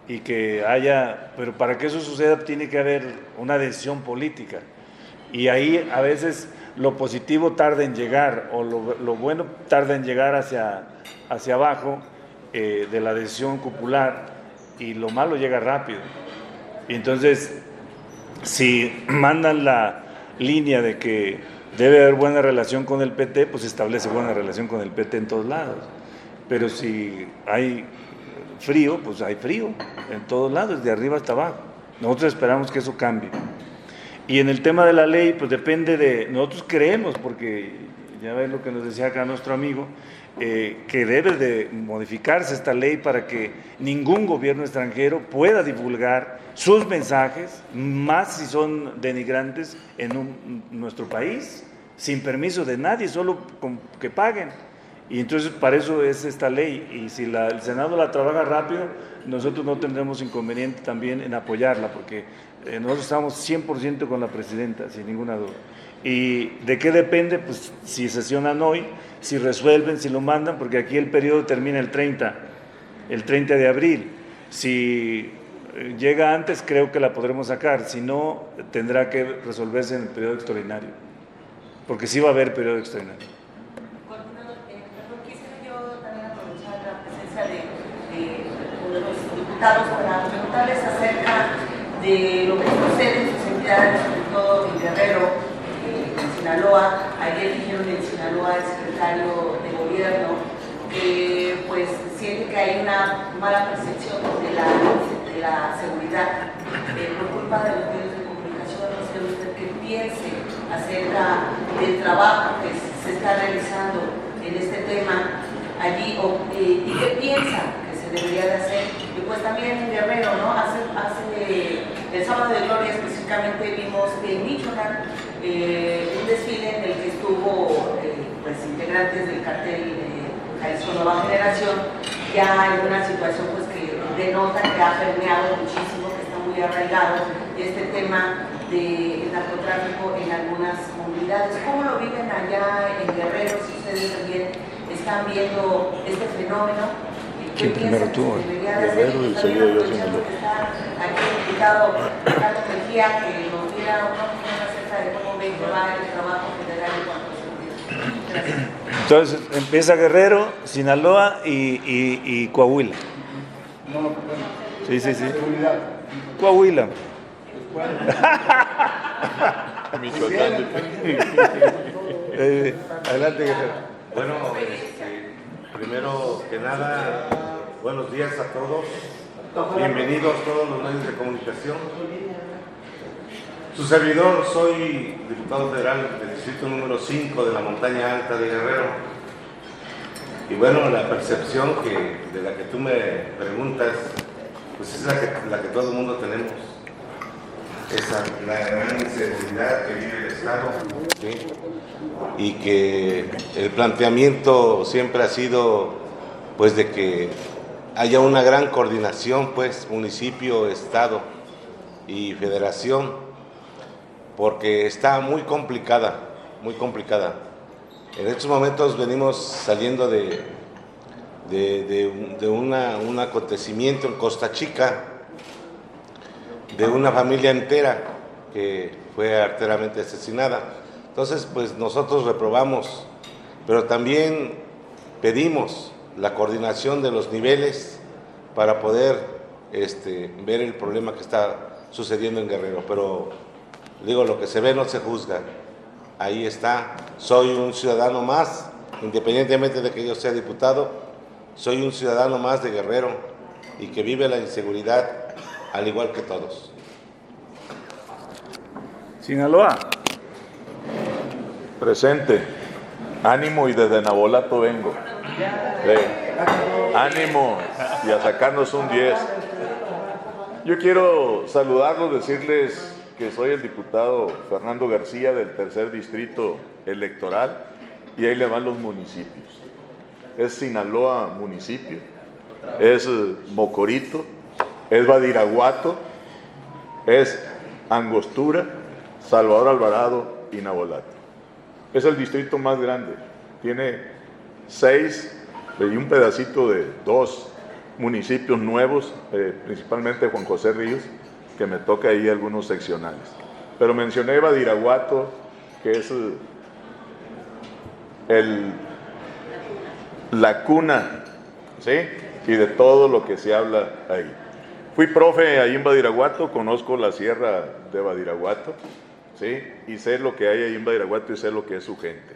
y que haya, pero para que eso suceda tiene que haber una decisión política. Y ahí a veces lo positivo tarda en llegar o lo bueno tarda en llegar hacia abajo de la decisión popular y lo malo llega rápido. Y entonces, si mandan la línea de que debe haber buena relación con el PT, pues establece buena relación con el PT en todos lados. Pero si hay frío, pues hay frío en todos lados, de arriba hasta abajo. Nosotros esperamos que eso cambie. Y en el tema de la ley, pues depende de... Nosotros creemos, porque ya ves lo que nos decía acá nuestro amigo, que debe de modificarse esta ley para que ningún gobierno extranjero pueda divulgar sus mensajes, más si son denigrantes, en nuestro país, sin permiso de nadie, solo con que paguen. Y entonces para eso es esta ley, y si el Senado la trabaja rápido, nosotros no tendremos inconveniente también en apoyarla, porque nosotros estamos 100% con la presidenta, sin ninguna duda. ¿Y de qué depende? Pues si sesionan hoy, si resuelven, si lo mandan, porque aquí el periodo termina el 30 de abril. Si llega antes, creo que la podremos sacar, si no, tendrá que resolverse en el periodo extraordinario, porque sí va a haber periodo extraordinario.
Coordinador, quisiera yo también aprovechar la presencia de los diputados para preguntarles acerca de lo que sucede en sus entidades, sobre todo en Guerrero, en Sinaloa. Ayer dijeron en Sinaloa el secretario de gobierno que pues siente que hay una mala percepción de la seguridad por culpa de los medios de comunicación. No sé usted qué piense acerca del trabajo que se está realizando en este tema allí y qué piensa que se debería de hacer. Y pues también en Guerrero, ¿no? Hace el sábado de Gloria específicamente vimos en Michoacán un desfile en el que estuvo pues integrantes del cartel Jalisco Nueva Generación, ya en una situación pues que denota que ha permeado muchísimo, que está muy arraigado este tema del narcotráfico en algunas comunidades. ¿Cómo lo viven allá en Guerrero? Si ustedes también están viendo este fenómeno.
¿Quién primero tuvo?
Guerrero y seguido yo haciendo. Aquí el diputado Ricardo Mejía, que nos diera una opinión acerca de cómo ve que va el trabajo federal en cuanto a seguridad. Gracias.
Entonces empieza Guerrero, Sinaloa y Coahuila. Sí. Coahuila.
Michoacán.
Adelante, Guerrero.
Bueno, primero que nada, buenos días a todos. Bienvenidos todos los medios de comunicación. Su servidor, soy diputado federal del distrito número 5 de la Montaña Alta de Guerrero. Y bueno, la percepción de la que tú me preguntas, pues es la que todo el mundo tenemos. La gran inseguridad que vive el Estado, ¿sí? Y que el planteamiento siempre ha sido pues de que haya una gran coordinación, pues municipio, Estado y Federación, porque está muy complicada. En estos momentos venimos saliendo de un acontecimiento en Costa Chica, de una familia entera que fue arteramente asesinada. Entonces, pues nosotros reprobamos, pero también pedimos la coordinación de los niveles para poder ver el problema que está sucediendo en Guerrero. Pero digo, lo que se ve no se juzga. Ahí está, soy un ciudadano más, independientemente de que yo sea diputado, soy un ciudadano más de Guerrero y que vive la inseguridad al igual que todos.
Sinaloa.
Presente. Ánimo, y desde Nabolato vengo. Ánimo y a sacarnos un 10. Yo quiero saludarlos, decirles que soy el diputado Fernando García del tercer distrito electoral, y ahí le van los municipios. Es Sinaloa municipio, es Mocorito, es Badiraguato, es Angostura, Salvador Alvarado y Nabolato. Es el distrito más grande, tiene 6 y un pedacito de 2 municipios nuevos, principalmente Juan José Ríos, que me toca ahí algunos seccionales. Pero mencioné Badiraguato, que es la cuna, ¿sí? Y de todo lo que se habla ahí. Fui profe ahí en Badiraguato, conozco la sierra de Badiraguato, ¿sí? Y sé lo que hay ahí en Badiraguato y sé lo que es su gente.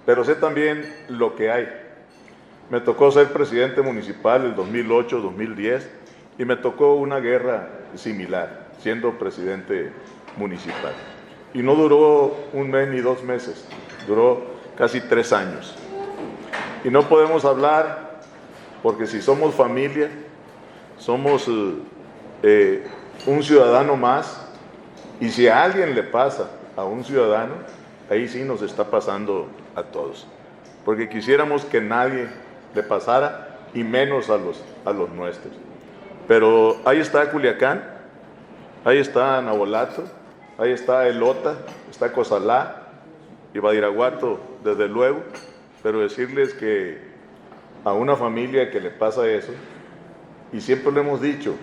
Pero sé también lo que hay. Me tocó ser presidente municipal el 2008-2010 y me tocó una guerra similar, siendo presidente municipal. Y no duró un mes ni 2 meses, duró casi 3 años. Y no podemos hablar, porque si somos familia, somos un ciudadano más, y si a alguien le pasa a un ciudadano, ahí sí nos está pasando a todos. Porque quisiéramos que nadie le pasara, y menos a los nuestros. Pero ahí está Culiacán, ahí está Nabolato, ahí está Elota, está Cozalá y Badiraguato, desde luego. Pero decirles que a una familia que le pasa eso, y siempre lo hemos dicho,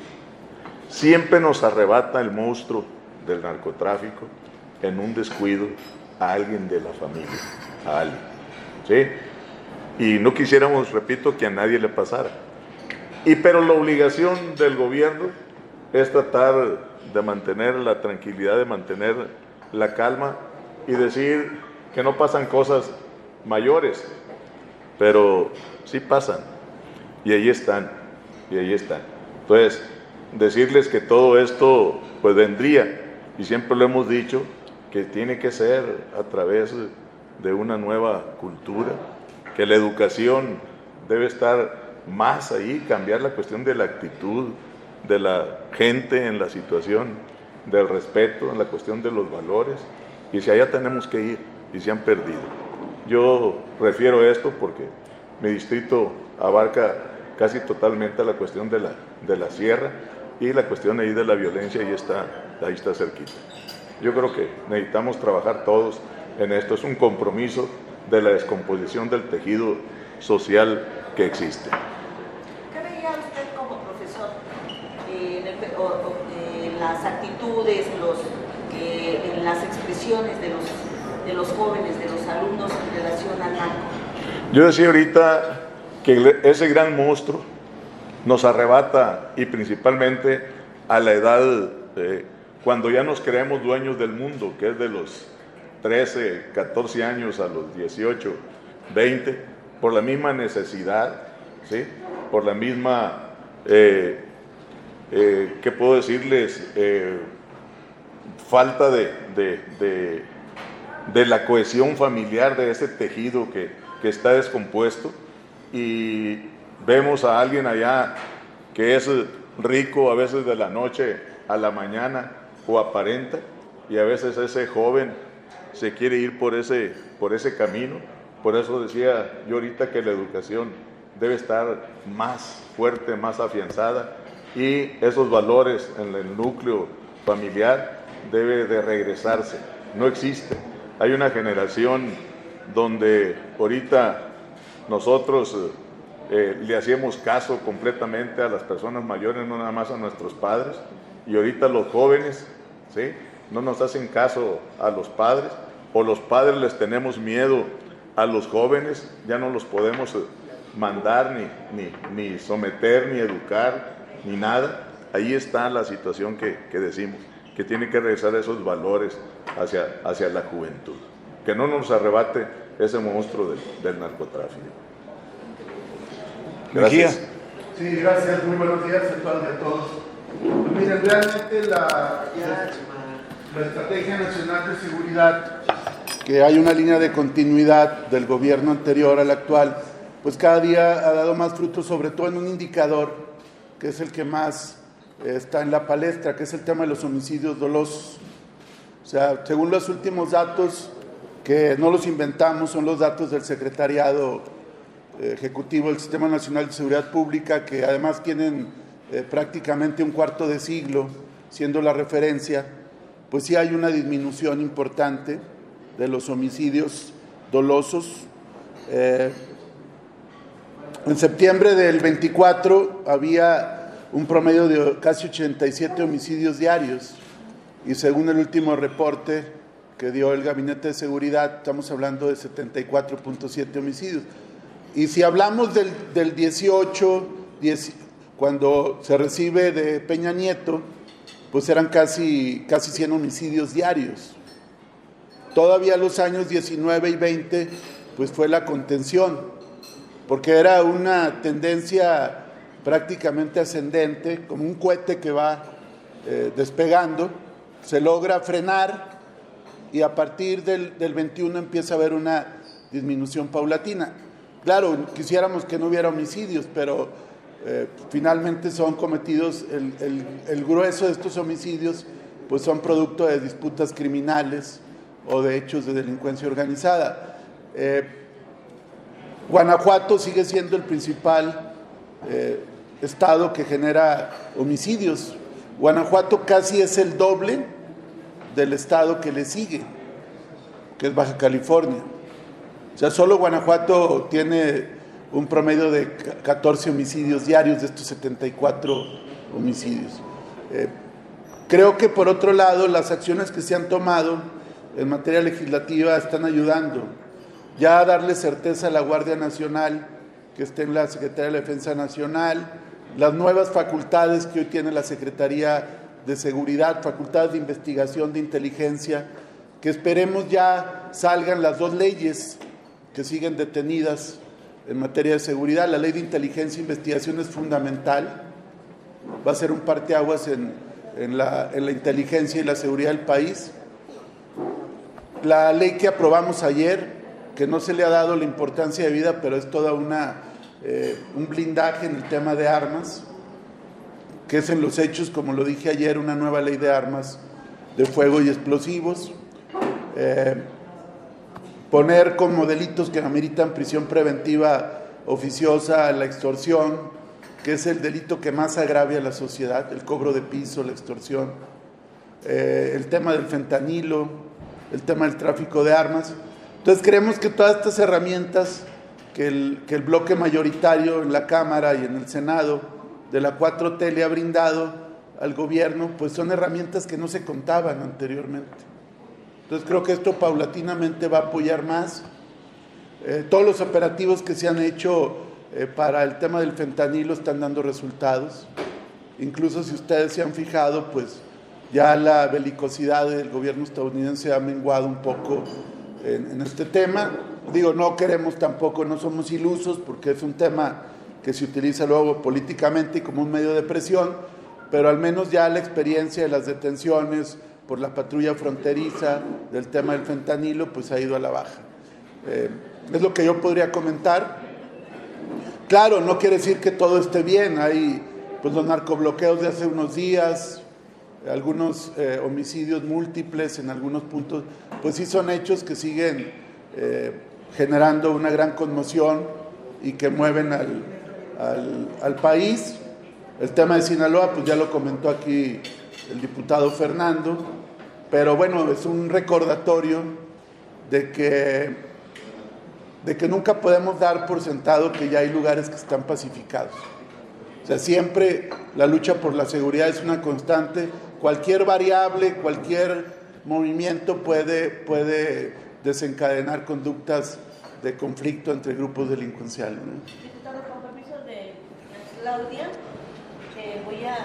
siempre nos arrebata el monstruo del narcotráfico en un descuido a alguien de la familia, a alguien, ¿sí? Y no quisiéramos, repito, que a nadie le pasara. Pero la obligación del gobierno es tratar de mantener la tranquilidad, de mantener la calma y decir que no pasan cosas mayores, pero sí pasan, y ahí están, y ahí están. Entonces, decirles que todo esto pues vendría, y siempre lo hemos dicho, que tiene que ser a través de una nueva cultura, que la educación debe estar más ahí, cambiar la cuestión de la actitud de la gente en la situación del respeto, en la cuestión de los valores, y si allá tenemos que ir, y se han perdido. Yo refiero esto porque mi distrito abarca casi totalmente la cuestión de la sierra, y la cuestión ahí de la violencia ahí está cerquita. Yo creo que necesitamos trabajar todos en esto. Es un compromiso de la descomposición del tejido social que existe.
¿Qué veía usted como profesor en las actitudes, en las expresiones de los jóvenes, de los alumnos en relación al narco?
Yo decía ahorita que ese gran monstruo nos arrebata, y principalmente a la edad cuando ya nos creemos dueños del mundo, que es de los 13, 14 años a los 18, 20, por la misma necesidad, ¿sí? Por la misma, ¿qué puedo decirles? Falta de la cohesión familiar, de ese tejido que está descompuesto, y vemos a alguien allá que es rico a veces de la noche a la mañana, o aparenta, y a veces ese joven se quiere ir por ese camino. Por eso decía yo ahorita que la educación debe estar más fuerte, más afianzada, y esos valores en el núcleo familiar debe de regresarse. No existe. Hay una generación donde ahorita nosotros le hacíamos caso completamente a las personas mayores, no nada más a nuestros padres, y ahorita los jóvenes, ¿sí?, no nos hacen caso a los padres, o los padres les tenemos miedo a los jóvenes, ya no los podemos mandar, ni someter, ni educar, ni nada. Ahí está la situación que decimos, que tiene que regresar esos valores hacia la juventud. Que no nos arrebate ese monstruo del narcotráfico. Gracias.
Sí, gracias. Muy buenos días a todas y a todos. Pues miren, realmente la Estrategia Nacional de Seguridad, que hay una línea de continuidad del gobierno anterior al actual, pues cada día ha dado más frutos, sobre todo en un indicador que es el que más está en la palestra, que es el tema de los homicidios dolosos. O sea, según los últimos datos, que no los inventamos, son los datos del Secretariado Ejecutivo del Sistema Nacional de Seguridad Pública, que además tienen prácticamente un cuarto de siglo siendo la referencia, pues sí hay una disminución importante de los homicidios dolosos. En septiembre del 24 había un promedio de casi 87 homicidios diarios y según el último reporte que dio el Gabinete de Seguridad, estamos hablando de 74.7 homicidios. Y si hablamos del 18, cuando se recibe de Peña Nieto, pues eran casi 100 homicidios diarios. Todavía los años 19 y 20, pues fue la contención, porque era una tendencia prácticamente ascendente, como un cohete que va despegando, se logra frenar y a partir del 21 empieza a haber una disminución paulatina. Claro, quisiéramos que no hubiera homicidios, pero finalmente son cometidos, el grueso de estos homicidios pues son producto de disputas criminales o de hechos de delincuencia organizada. Guanajuato sigue siendo el principal estado que genera homicidios. Guanajuato casi es el doble del estado que le sigue, que es Baja California. O sea, solo Guanajuato tiene un promedio de 14 homicidios diarios de estos 74 homicidios. Creo que por otro lado las acciones que se han tomado en materia legislativa están ayudando ya a darle certeza a la Guardia Nacional que esté en la Secretaría de la Defensa Nacional, las nuevas facultades que hoy tiene la Secretaría de Seguridad, facultades de investigación, de inteligencia, que esperemos ya salgan las dos leyes que siguen detenidas en materia de seguridad. La ley de inteligencia e investigación es fundamental, va a ser un parteaguas en la inteligencia y la seguridad del país. La ley que aprobamos ayer, que no se le ha dado la importancia de vida, pero es toda un blindaje en el tema de armas, que es en los hechos, como lo dije ayer, una nueva ley de armas de fuego y explosivos. Poner como delitos que ameritan prisión preventiva oficiosa la extorsión, que es el delito que más agravia a la sociedad, el cobro de piso, la extorsión, el tema del fentanilo, el tema del tráfico de armas. Entonces creemos que todas estas herramientas que el bloque mayoritario en la Cámara y en el Senado de la 4T le ha brindado al gobierno, pues son herramientas que no se contaban anteriormente. Entonces creo que esto paulatinamente va a apoyar más. Todos los operativos que se han hecho para el tema del fentanilo están dando resultados. Incluso si ustedes se han fijado, pues ya la belicosidad del gobierno estadounidense ha menguado un poco en este tema. Digo, no queremos tampoco, no somos ilusos, porque es un tema que se utiliza luego políticamente y como un medio de presión, pero al menos ya la experiencia de las detenciones por la patrulla fronteriza del tema del fentanilo, pues ha ido a la baja. Es lo que yo podría comentar. Claro, no quiere decir que todo esté bien, hay pues los narcobloqueos de hace unos días, algunos homicidios múltiples en algunos puntos, pues sí son hechos que siguen generando una gran conmoción y que mueven al país. El tema de Sinaloa, pues ya lo comentó aquí el diputado Fernando, pero bueno, es un recordatorio de que nunca podemos dar por sentado que ya hay lugares que están pacificados. O sea, siempre la lucha por la seguridad es una constante. Cualquier variable, cualquier movimiento puede desencadenar conductas de conflicto entre grupos delincuenciales, ¿no?
Claudia, voy a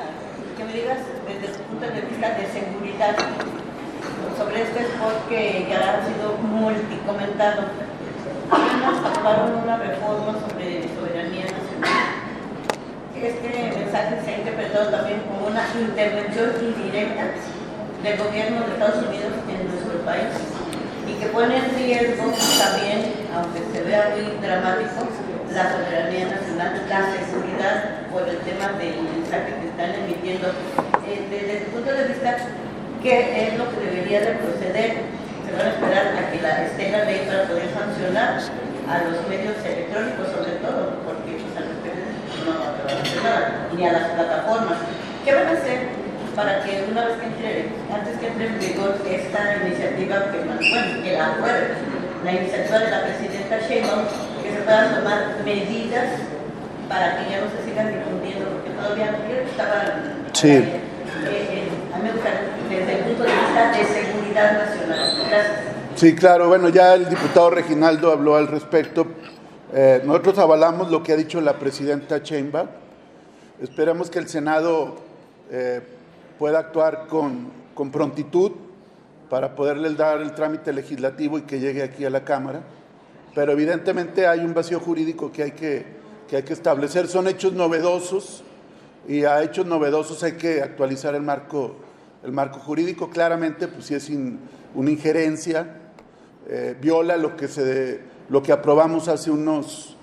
que me digas desde tu punto de vista de seguridad sobre este spot que ya ha sido multicomentado. Apenas aprobaron una reforma sobre soberanía nacional. Este mensaje se ha interpretado también como una intervención indirecta del gobierno de Estados Unidos en nuestro país y que pone en riesgo también, aunque se vea muy dramático, la soberanía nacional, la seguridad por el tema del mensaje que están emitiendo. Desde tu punto de vista, ¿qué es lo que debería de proceder? Se van a esperar a que esté la ley para poder sancionar a los medios electrónicos, sobre todo, porque pues, a los periodistas no van a hacer nada, ni a las plataformas. ¿Qué van a hacer para que una vez que antes que entre en vigor esta iniciativa, que la apruebe, la iniciativa de la presidenta Sheinbaum, que se puedan tomar medidas para que ya no se sigan difundiendo, porque todavía creo que estaban...
Sí.
A mí me gusta desde el punto de vista de seguridad nacional. Gracias.
Sí, claro, bueno, ya el diputado Reginaldo habló al respecto. Nosotros avalamos lo que ha dicho la presidenta Sheinbaum. Esperamos que el Senado pueda actuar con prontitud para poderle dar el trámite legislativo y que llegue aquí a la Cámara. Pero evidentemente hay un vacío jurídico que hay que establecer. Son hechos novedosos y a hechos novedosos hay que actualizar el marco jurídico. Claramente, pues sí es una injerencia, viola lo que aprobamos hace unos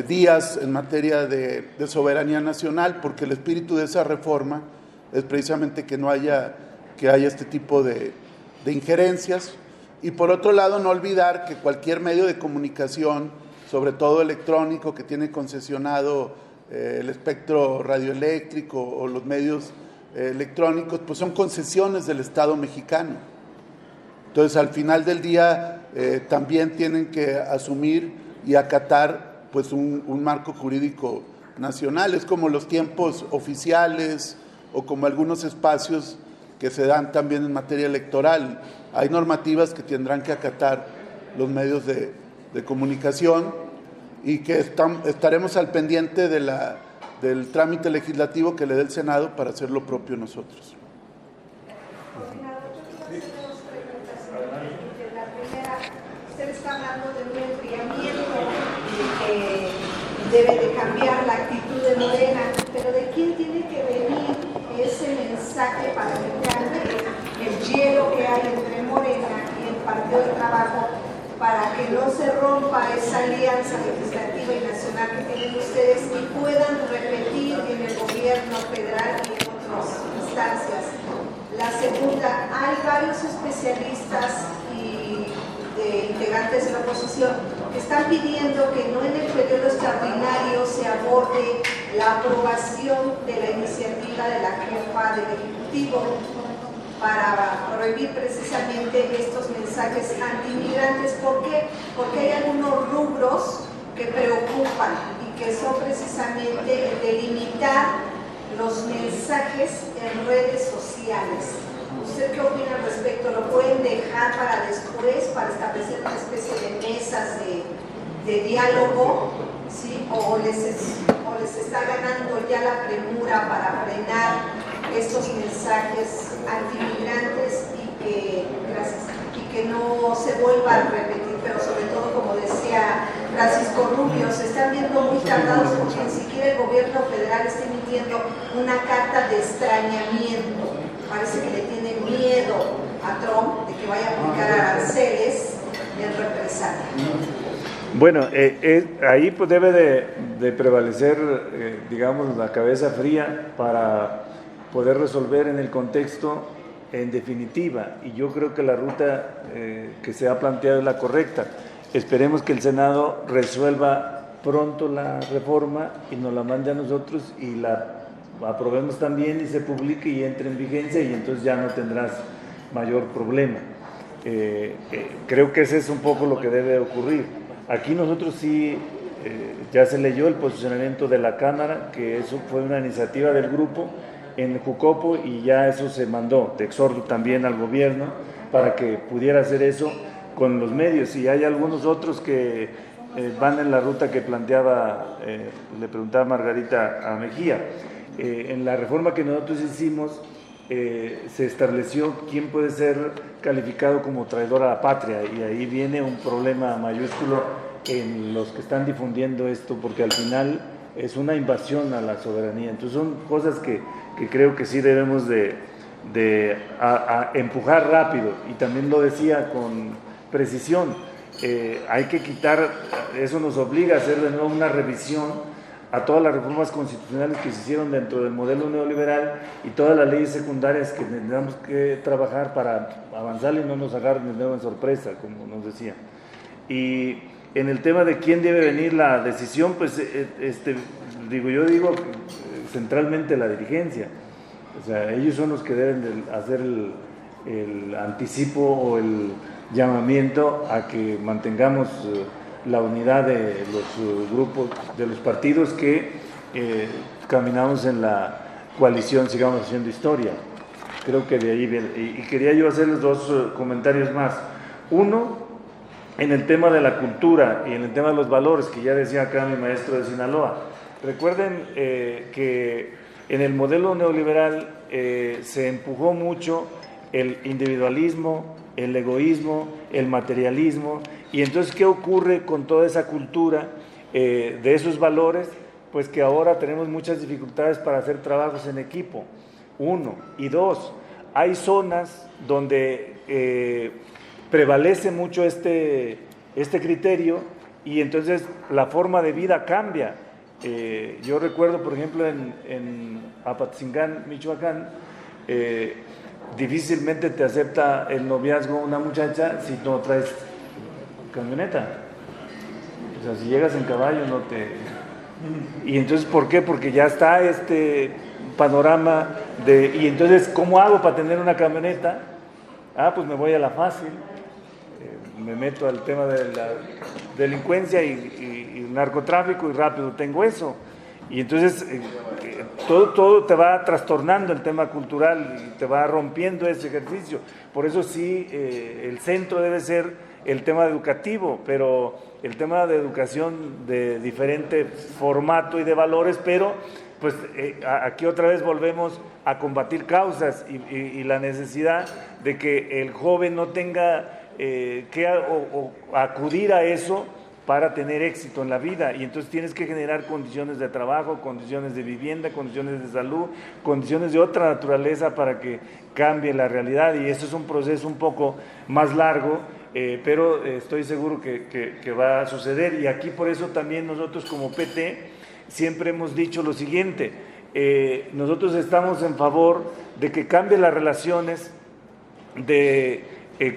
días en materia de soberanía nacional, porque el espíritu de esa reforma es precisamente que haya este tipo de injerencias. Y por otro lado, no olvidar que cualquier medio de comunicación, sobre todo electrónico, que tiene concesionado el espectro radioeléctrico o los medios electrónicos, pues son concesiones del Estado mexicano. Entonces, al final del día, también tienen que asumir y acatar pues un marco jurídico nacional. Es como los tiempos oficiales o como algunos espacios que se dan también en materia electoral. Hay normativas que tendrán que acatar los medios de comunicación y que estaremos al pendiente del trámite legislativo que le dé el Senado para hacer lo propio nosotros.
La primera, usted está hablando de un enfriamiento y que debe de cambiar la actitud de Morena, pero ¿de quién tiene que venir ese mensaje para que cambie el hielo que hay entre Morena y el Partido del Trabajo, para que no se rompa esa alianza legislativa y nacional que tienen ustedes y puedan repetir en el gobierno federal y en otras instancias? La segunda, hay varios especialistas y integrantes de la oposición que están pidiendo que no en el periodo extraordinario se aborde la aprobación de la iniciativa de la jefa del Ejecutivo para prohibir precisamente estos mensajes antimigrantes. ¿Por qué? Porque hay algunos rubros que preocupan y que son precisamente el de limitar los mensajes en redes sociales. ¿Usted qué opina al respecto? ¿Lo pueden dejar para después, para establecer una especie de mesas de diálogo? ¿Sí? ¿O les está ganando ya la premura para frenar estos mensajes antimigrantes y que no se vuelva a repetir? Pero sobre todo, como decía Francisco Rubio, se están viendo muy tardados porque ni siquiera el gobierno federal está emitiendo una carta de extrañamiento. Parece que le tiene miedo a Trump de que vaya a aplicar aranceles en represalia.
Bueno, ahí pues debe de prevalecer, digamos, la cabeza fría para poder resolver en el contexto en definitiva, y yo creo que la ruta que se ha planteado es la correcta. Esperemos que el Senado resuelva pronto la reforma y nos la mande a nosotros y la aprobemos también y se publique y entre en vigencia, y entonces ya no tendrás mayor problema. Creo que ese es un poco lo que debe ocurrir. Aquí nosotros sí, ya se leyó el posicionamiento de la Cámara, que eso fue una iniciativa del grupo en Jucopo, y ya eso se mandó de exhorto también al gobierno para que pudiera hacer eso con los medios. Y hay algunos otros que van en la ruta que planteaba, le preguntaba Margarita a Mejía. En la reforma que nosotros hicimos, se estableció quién puede ser calificado como traidor a la patria, y ahí viene un problema mayúsculo en los que están difundiendo esto, porque al final es una invasión a la soberanía. Entonces son cosas que creo que sí debemos de empujar rápido, y también lo decía con precisión. Hay que quitar, eso nos obliga a hacer de nuevo una revisión a todas las reformas constitucionales que se hicieron dentro del modelo neoliberal y todas las leyes secundarias que tendremos que trabajar para avanzar y no nos agarren de nuevo en sorpresa, como nos decía. Y en el tema de quién debe venir la decisión, pues yo digo centralmente la dirigencia. O sea, ellos son los que deben hacer el anticipo o el llamamiento a que mantengamos la unidad de los grupos, de los partidos que caminamos en la coalición Sigamos Haciendo Historia. Creo que de ahí viene. Y quería yo hacerles dos comentarios más. Uno, en el tema de la cultura y en el tema de los valores, que ya decía acá mi maestro de Sinaloa. Recuerden que en el modelo neoliberal se empujó mucho el individualismo, el egoísmo, el materialismo. Y entonces, ¿qué ocurre con toda esa cultura de esos valores? Pues que ahora tenemos muchas dificultades para hacer trabajos en equipo, uno. Y dos, hay zonas donde prevalece mucho este criterio, y entonces la forma de vida cambia. Yo recuerdo, por ejemplo, en Apatzingán, Michoacán, difícilmente te acepta el noviazgo una muchacha si no traes camioneta. O sea, si llegas en caballo no te... Y entonces, ¿por qué? Porque ya está este panorama de... Y entonces, ¿cómo hago para tener una camioneta? Pues me voy a la fácil, me meto al tema de la delincuencia y narcotráfico, y rápido tengo eso. Y entonces todo te va trastornando el tema cultural y te va rompiendo ese ejercicio. Por eso sí, el centro debe ser el tema educativo, pero el tema de educación de diferente formato y de valores, pero pues aquí otra vez volvemos a combatir causas y la necesidad de que el joven no tenga que acudir a eso para tener éxito en la vida. Y entonces tienes que generar condiciones de trabajo, condiciones de vivienda, condiciones de salud, condiciones de otra naturaleza para que cambie la realidad. Y eso es un proceso un poco más largo, pero estoy seguro que va a suceder. Y aquí por eso también nosotros como PT siempre hemos dicho lo siguiente: nosotros estamos en favor de que cambie las relaciones de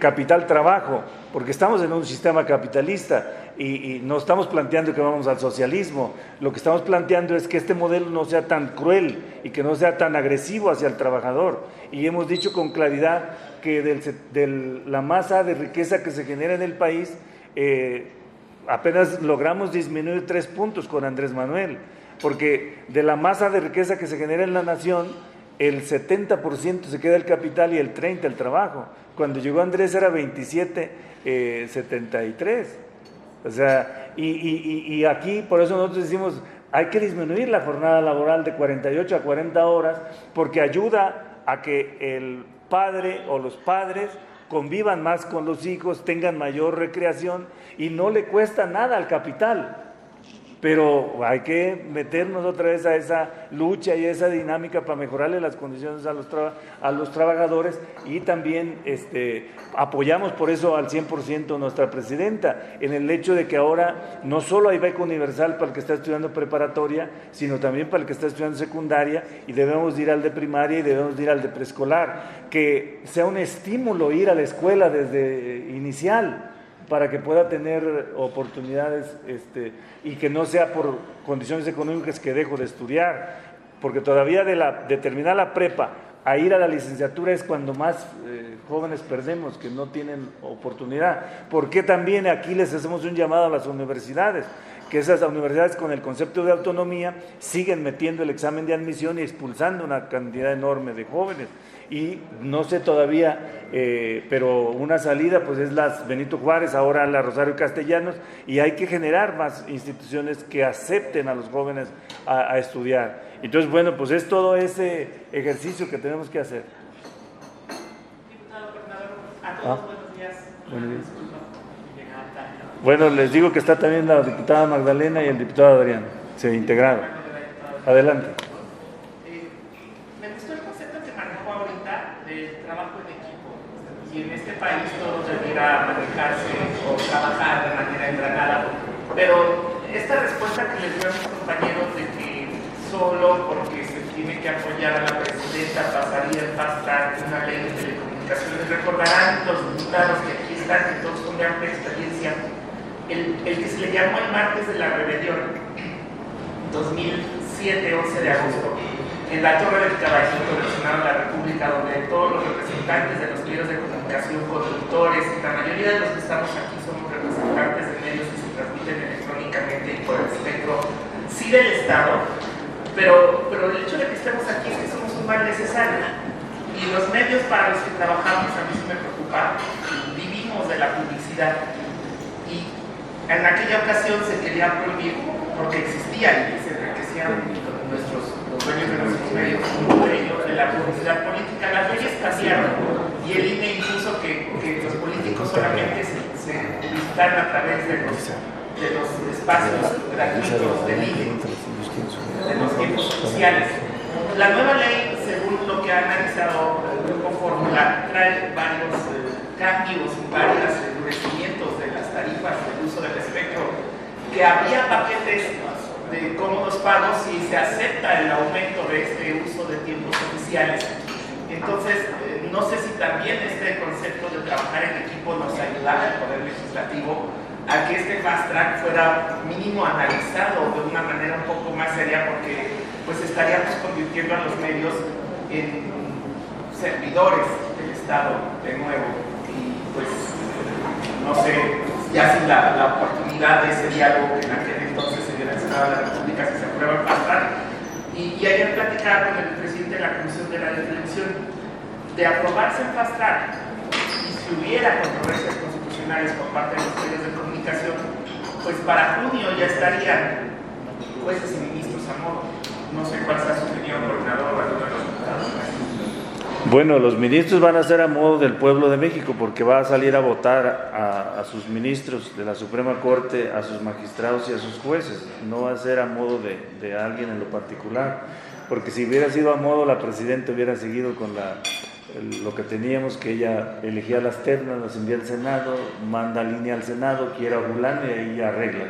capital-trabajo, porque estamos en un sistema capitalista y no estamos planteando que vamos al socialismo. Lo que estamos planteando es que este modelo no sea tan cruel y que no sea tan agresivo hacia el trabajador. Y hemos dicho con claridad que de la masa de riqueza que se genera en el país, apenas logramos disminuir 3 puntos con Andrés Manuel, porque de la masa de riqueza que se genera en la nación, el 70% se queda el capital y el 30% el trabajo. Cuando llegó Andrés era 27-73. O sea, y aquí por eso nosotros decimos, hay que disminuir la jornada laboral de 48 a 40 horas, porque ayuda a que el padre o los padres convivan más con los hijos, tengan mayor recreación y no le cuesta nada al capital. Pero hay que meternos otra vez a esa lucha y a esa dinámica para mejorarle las condiciones a los trabajadores, y también apoyamos por eso al 100% a nuestra presidenta en el hecho de que ahora no solo hay beca universal para el que está estudiando preparatoria, sino también para el que está estudiando secundaria, y debemos ir al de primaria y debemos ir al de preescolar, que sea un estímulo ir a la escuela desde inicial, para que pueda tener oportunidades y que no sea por condiciones económicas que dejo de estudiar, porque todavía de terminar la prepa a ir a la licenciatura es cuando más jóvenes perdemos, que no tienen oportunidad. Porque también aquí les hacemos un llamado a las universidades, que esas universidades con el concepto de autonomía siguen metiendo el examen de admisión y expulsando una cantidad enorme de jóvenes. Y no sé todavía, pero una salida pues es la Benito Juárez, ahora la Rosario Castellanos, y hay que generar más instituciones que acepten a los jóvenes a estudiar. Entonces, bueno, pues es todo ese ejercicio que tenemos que hacer.
Diputado Coordinador, a todos buenos días.
Buenos días. Bueno, les digo que está también la diputada Magdalena y el diputado Adrián, se integraron. Adelante.
Me gustó el concepto que manejó ahorita del trabajo en equipo. Y en este país todo debiera manejarse o trabajar de manera engranada. Pero esta respuesta que les dio a mis compañeros de que solo porque se tiene que apoyar a la presidenta pasaría en fast track una ley de telecomunicaciones. Recordarán los diputados que aquí están, que todos con amplia experiencia, el que se le llamó el martes de la rebelión, 2007, 11 de agosto, en la Torre del Caballito del Senado de la República, donde todos los representantes de los medios de comunicación, conductores, y la mayoría de los que estamos aquí somos representantes de medios que se transmiten electrónicamente y por el espectro, sí del Estado, pero el hecho de que estemos aquí es que somos un mal necesario. Y los medios para los que trabajamos, a mí sí me preocupa, vivimos de la publicidad. Y en aquella ocasión se quería prohibir porque existía y se enriquecían los dueños de nuestros medios, uno de ellos de la publicidad política. Las leyes cambiaron y el INE impuso que los políticos solamente se publicitaran a través de los espacios gratuitos del INE, de los tiempos sociales. La nueva ley, según lo que ha analizado el Grupo Fórmula, trae varios cambios y varios endurecimientos de las tarifas del uso del espectro, que habría paquetes de cómodos pagos si se acepta el aumento de este uso de tiempos oficiales. Entonces, no sé si también este concepto de trabajar en equipo nos ayudara al Poder Legislativo a que este fast track fuera mínimo analizado de una manera un poco más seria, porque pues estaríamos convirtiendo a los medios en servidores del Estado de nuevo, y pues no sé, ya sin la oportunidad de ese diálogo que en aquel entonces se dio en el Senado de la República, si se aprueba el fast track. Y ayer platicaba con el presidente de la Comisión de Radio y Televisión, de aprobarse el fast track, y si hubiera controversias constitucionales por parte de los medios de comunicación, pues para junio ya estarían jueces y ministros a modo. No sé cuál sea su opinión, coordinador, o alguno de los diputados.
Bueno, los ministros van a ser a modo del pueblo de México, porque va a salir a votar a sus ministros de la Suprema Corte, a sus magistrados y a sus jueces. No va a ser a modo de alguien en lo particular, porque si hubiera sido a modo, la presidenta hubiera seguido con lo que teníamos, que ella elegía las ternas, las envía al Senado, manda línea al Senado, quiere a fulano y ahí arregla.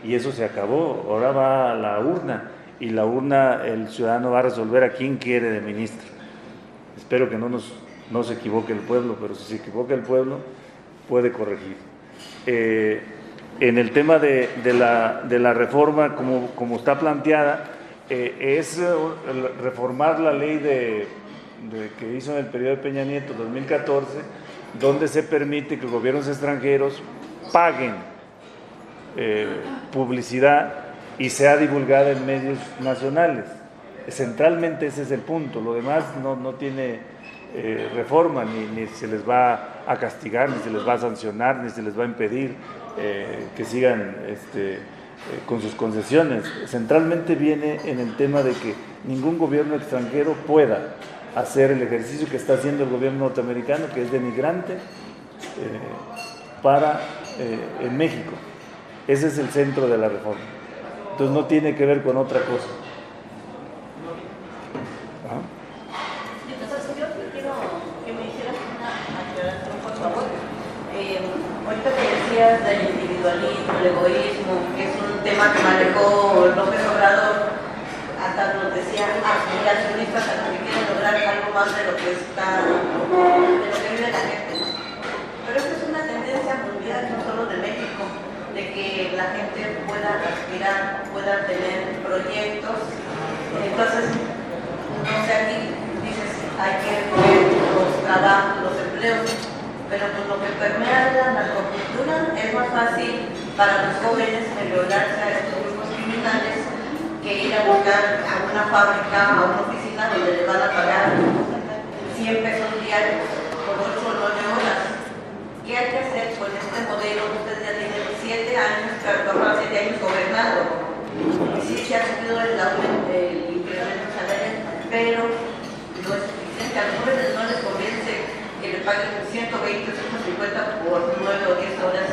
Y eso se acabó. Ahora va a la urna, y la urna, el ciudadano va a resolver a quién quiere de ministro. Espero que no se equivoque el pueblo, pero si se equivoca el pueblo, puede corregir. En el tema de la reforma, como está planteada, es reformar la ley que hizo en el periodo de Peña Nieto, 2014, donde se permite que gobiernos extranjeros paguen publicidad y sea divulgada en medios nacionales. Centralmente ese es el punto. Lo demás no tiene reforma, ni se les va a castigar, ni se les va a sancionar, ni se les va a impedir que sigan con sus concesiones. Centralmente viene en el tema de que ningún gobierno extranjero pueda hacer el ejercicio que está haciendo el gobierno norteamericano, que es denigrante en México. Ese es el centro de la reforma. Entonces no tiene que ver con otra cosa.
Yo quiero que me hicieras una aclaración, por favor. Ahorita que decías del individualismo, el egoísmo, que es un tema que manejó López Obrador, hasta nos decía, los accionistas a los que quieren lograr algo más de lo que vive la gente, ¿no? Pero esta es una tendencia mundial, no solo de México, de que la gente pueda aspirar, pueda tener proyectos. Entonces, no sé, aquí dices, hay que ver los trabajos, los empleos, pero pues lo que permea la narcocultura es más fácil para los jóvenes enrolarse a estos grupos criminales que ir a buscar a una fábrica, a una oficina donde les van a pagar 100 pesos diarios por 8 o 9 horas. ¿Qué hay que hacer con este modelo? Ustedes ya tienen 7 años, 7 años gobernando. Sí se ha subido el incremento salarial, pero no es suficiente. A los jóvenes no les convence que le paguen 120, 150 por 9 o 10 horas.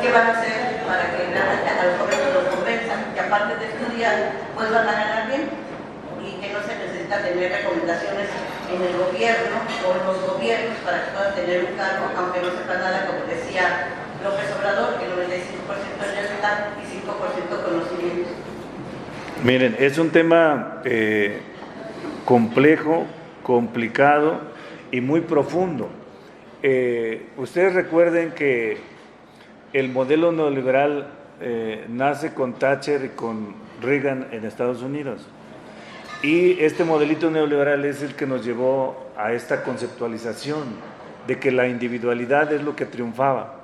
¿Qué van a hacer para que a los jóvenes los convenzan? Que aparte de estudiar, pues van a ganar bien y que no se necesita tener recomendaciones en el gobierno o en los gobiernos para que puedan tener un cargo, aunque no sepa nada, como decía López Obrador, que 95% es realidad y 5% conocimiento.
Miren, es un tema complejo, complicado y muy profundo. Ustedes recuerden que el modelo neoliberal nace con Thatcher y con Reagan en Estados Unidos. Y este modelito neoliberal es el que nos llevó a esta conceptualización de que la individualidad es lo que triunfaba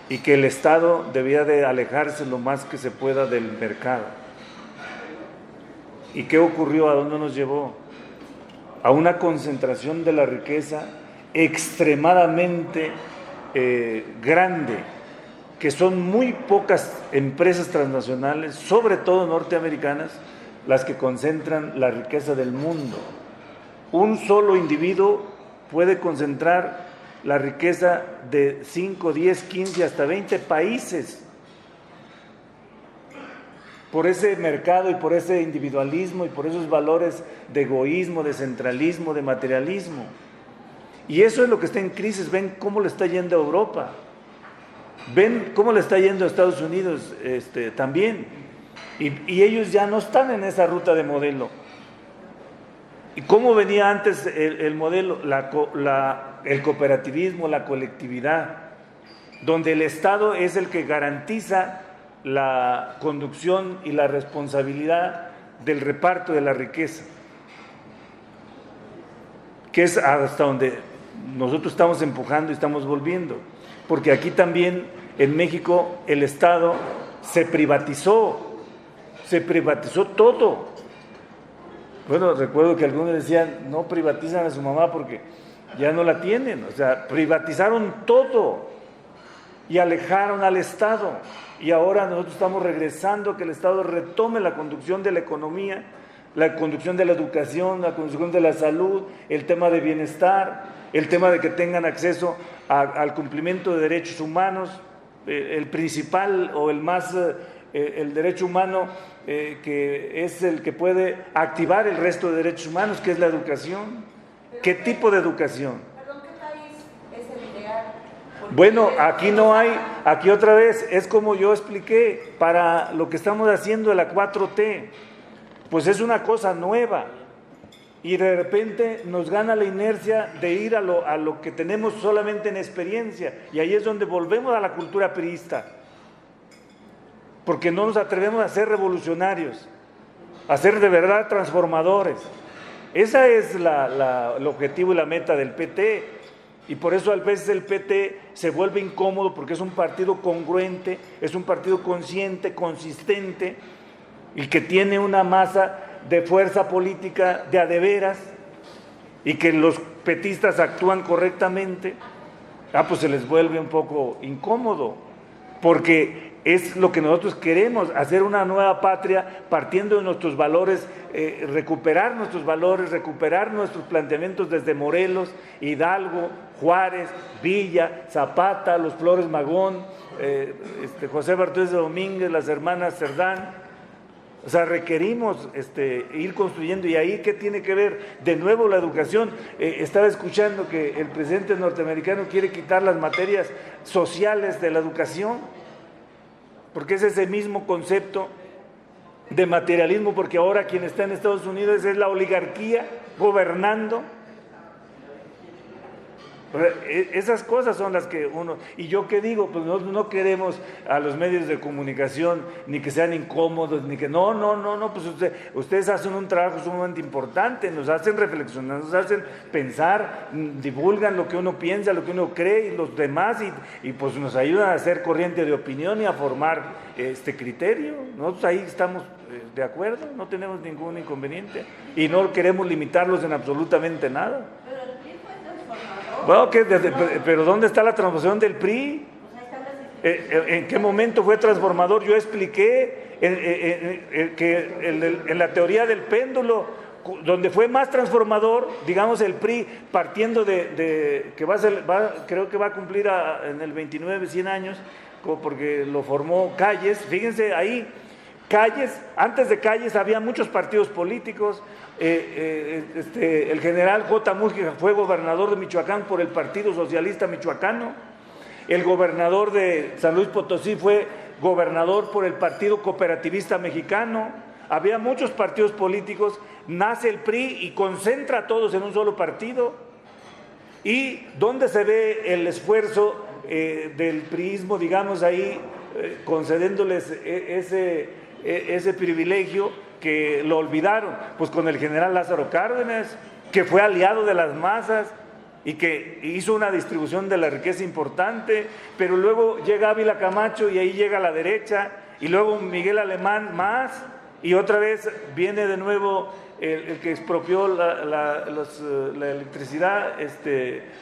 y que el Estado debía de alejarse lo más que se pueda del mercado. ¿Y qué ocurrió? ¿A dónde nos llevó? A una concentración de la riqueza extremadamente grande, que son muy pocas empresas transnacionales, sobre todo norteamericanas, las que concentran la riqueza del mundo. Un solo individuo puede concentrar la riqueza de 5, 10, 15, hasta 20 países. Por ese mercado y por ese individualismo y por esos valores de egoísmo, de centralismo, de materialismo. Y eso es lo que está en crisis. Ven cómo le está yendo a Europa. Ven cómo le está yendo a Estados Unidos también. Y ellos ya no están en esa ruta de modelo. ¿Y cómo venía antes el modelo? El cooperativismo, la colectividad, donde el Estado es el que garantiza la conducción y la responsabilidad del reparto de la riqueza, que es hasta donde nosotros estamos empujando y estamos volviendo, porque aquí también en México el Estado se privatizó todo. Bueno, recuerdo que algunos decían, no privatizan a su mamá porque ya no la tienen, o sea, privatizaron todo y alejaron al Estado. Y ahora nosotros estamos regresando a que el Estado retome la conducción de la economía, la conducción de la educación, la conducción de la salud, el tema de bienestar, el tema de que tengan acceso al cumplimiento de derechos humanos, el principal o el más, el derecho humano que es el que puede activar el resto de derechos humanos, que es la educación. ¿Qué tipo de educación?
Perdón, ¿qué país es el ideal?
Bueno, aquí no hay, aquí otra vez, es como yo expliqué, para lo que estamos haciendo de la 4T, pues es una cosa nueva, y de repente nos gana la inercia de ir a lo que tenemos solamente en experiencia, y ahí es donde volvemos a la cultura priista, porque no nos atrevemos a ser revolucionarios, a ser de verdad transformadores. Ese es el objetivo y la meta del PT, y por eso a veces el PT se vuelve incómodo, porque es un partido congruente, es un partido consciente, consistente, y que tiene una masa de fuerza política de a de veras, y que los petistas actúan correctamente. Pues se les vuelve un poco incómodo, porque es lo que nosotros queremos, hacer una nueva patria partiendo de nuestros valores, recuperar nuestros valores, recuperar nuestros planteamientos desde Morelos, Hidalgo, Juárez, Villa, Zapata, los Flores Magón, José Bartolomé de Domínguez, las hermanas Cerdán. O sea, requerimos ir construyendo. ¿Y ahí qué tiene que ver? De nuevo la educación. Estaba escuchando que el presidente norteamericano quiere quitar las materias sociales de la educación, porque es ese mismo concepto de materialismo, porque ahora quien está en Estados Unidos es la oligarquía gobernando. O sea, esas cosas son las que uno... Y yo qué digo, pues no queremos a los medios de comunicación ni que sean incómodos, ni que... No, pues ustedes hacen un trabajo sumamente importante, nos hacen reflexionar, nos hacen pensar, divulgan lo que uno piensa, lo que uno cree y los demás, y pues nos ayudan a hacer corriente de opinión y a formar este criterio. Nosotros ahí estamos de acuerdo, no tenemos ningún inconveniente y no queremos limitarlos en absolutamente nada.
Pero el PRI fue transformador.
Bueno, pero ¿dónde está la transformación del PRI? ¿En qué momento fue transformador? Yo expliqué que en la teoría del péndulo, donde fue más transformador, digamos, el PRI, partiendo de que creo que va a cumplir en el 29 100 años, porque lo formó Calles. Fíjense ahí, Calles, antes de Calles había muchos partidos políticos. El general J. Mújica fue gobernador de Michoacán por el Partido Socialista Michoacano. El gobernador de San Luis Potosí fue gobernador por el Partido Cooperativista Mexicano. Había muchos partidos políticos. Nace el PRI y concentra a todos en un solo partido. ¿Y dónde se ve el esfuerzo del priismo, digamos, ahí, concediéndoles ese privilegio que lo olvidaron? Pues con el general Lázaro Cárdenas, que fue aliado de las masas y que hizo una distribución de la riqueza importante, pero luego llega Ávila Camacho y ahí llega la derecha, y luego Miguel Alemán más, y otra vez viene de nuevo el que expropió la electricidad,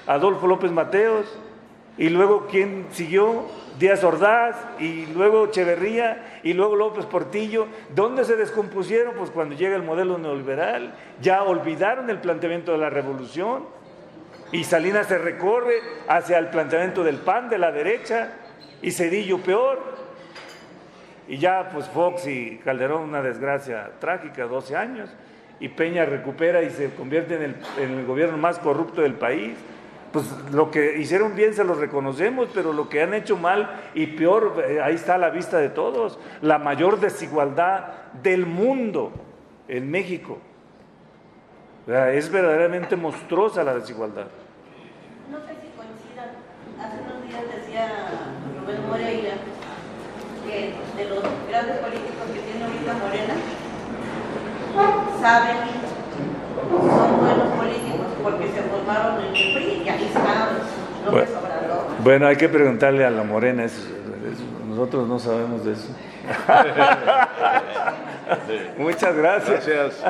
Adolfo López Mateos, y luego ¿quién siguió? Díaz Ordaz, y luego Echeverría, y luego López Portillo. ¿Dónde se descompusieron? Pues cuando llega el modelo neoliberal. Ya olvidaron el planteamiento de la revolución, y Salinas se recorre hacia el planteamiento del PAN, de la derecha, y Zedillo peor, y ya pues Fox y Calderón, una desgracia trágica, 12 años, y Peña recupera y se convierte en el gobierno más corrupto del país. Pues lo que hicieron bien se los reconocemos, pero lo que han hecho mal y peor, ahí está a la vista de todos. La mayor desigualdad del mundo en México. O sea, es verdaderamente monstruosa la desigualdad.
No sé si coincidan. Hace unos días decía Rubén Moreira que de los grandes políticos que tiene ahorita Morena, saben, son buenos políticos porque se formaron en el PRI, y ahí está López Obrador.
Bueno, hay que preguntarle a la Morena, nosotros no sabemos de eso. Muchas gracias.
Gracias.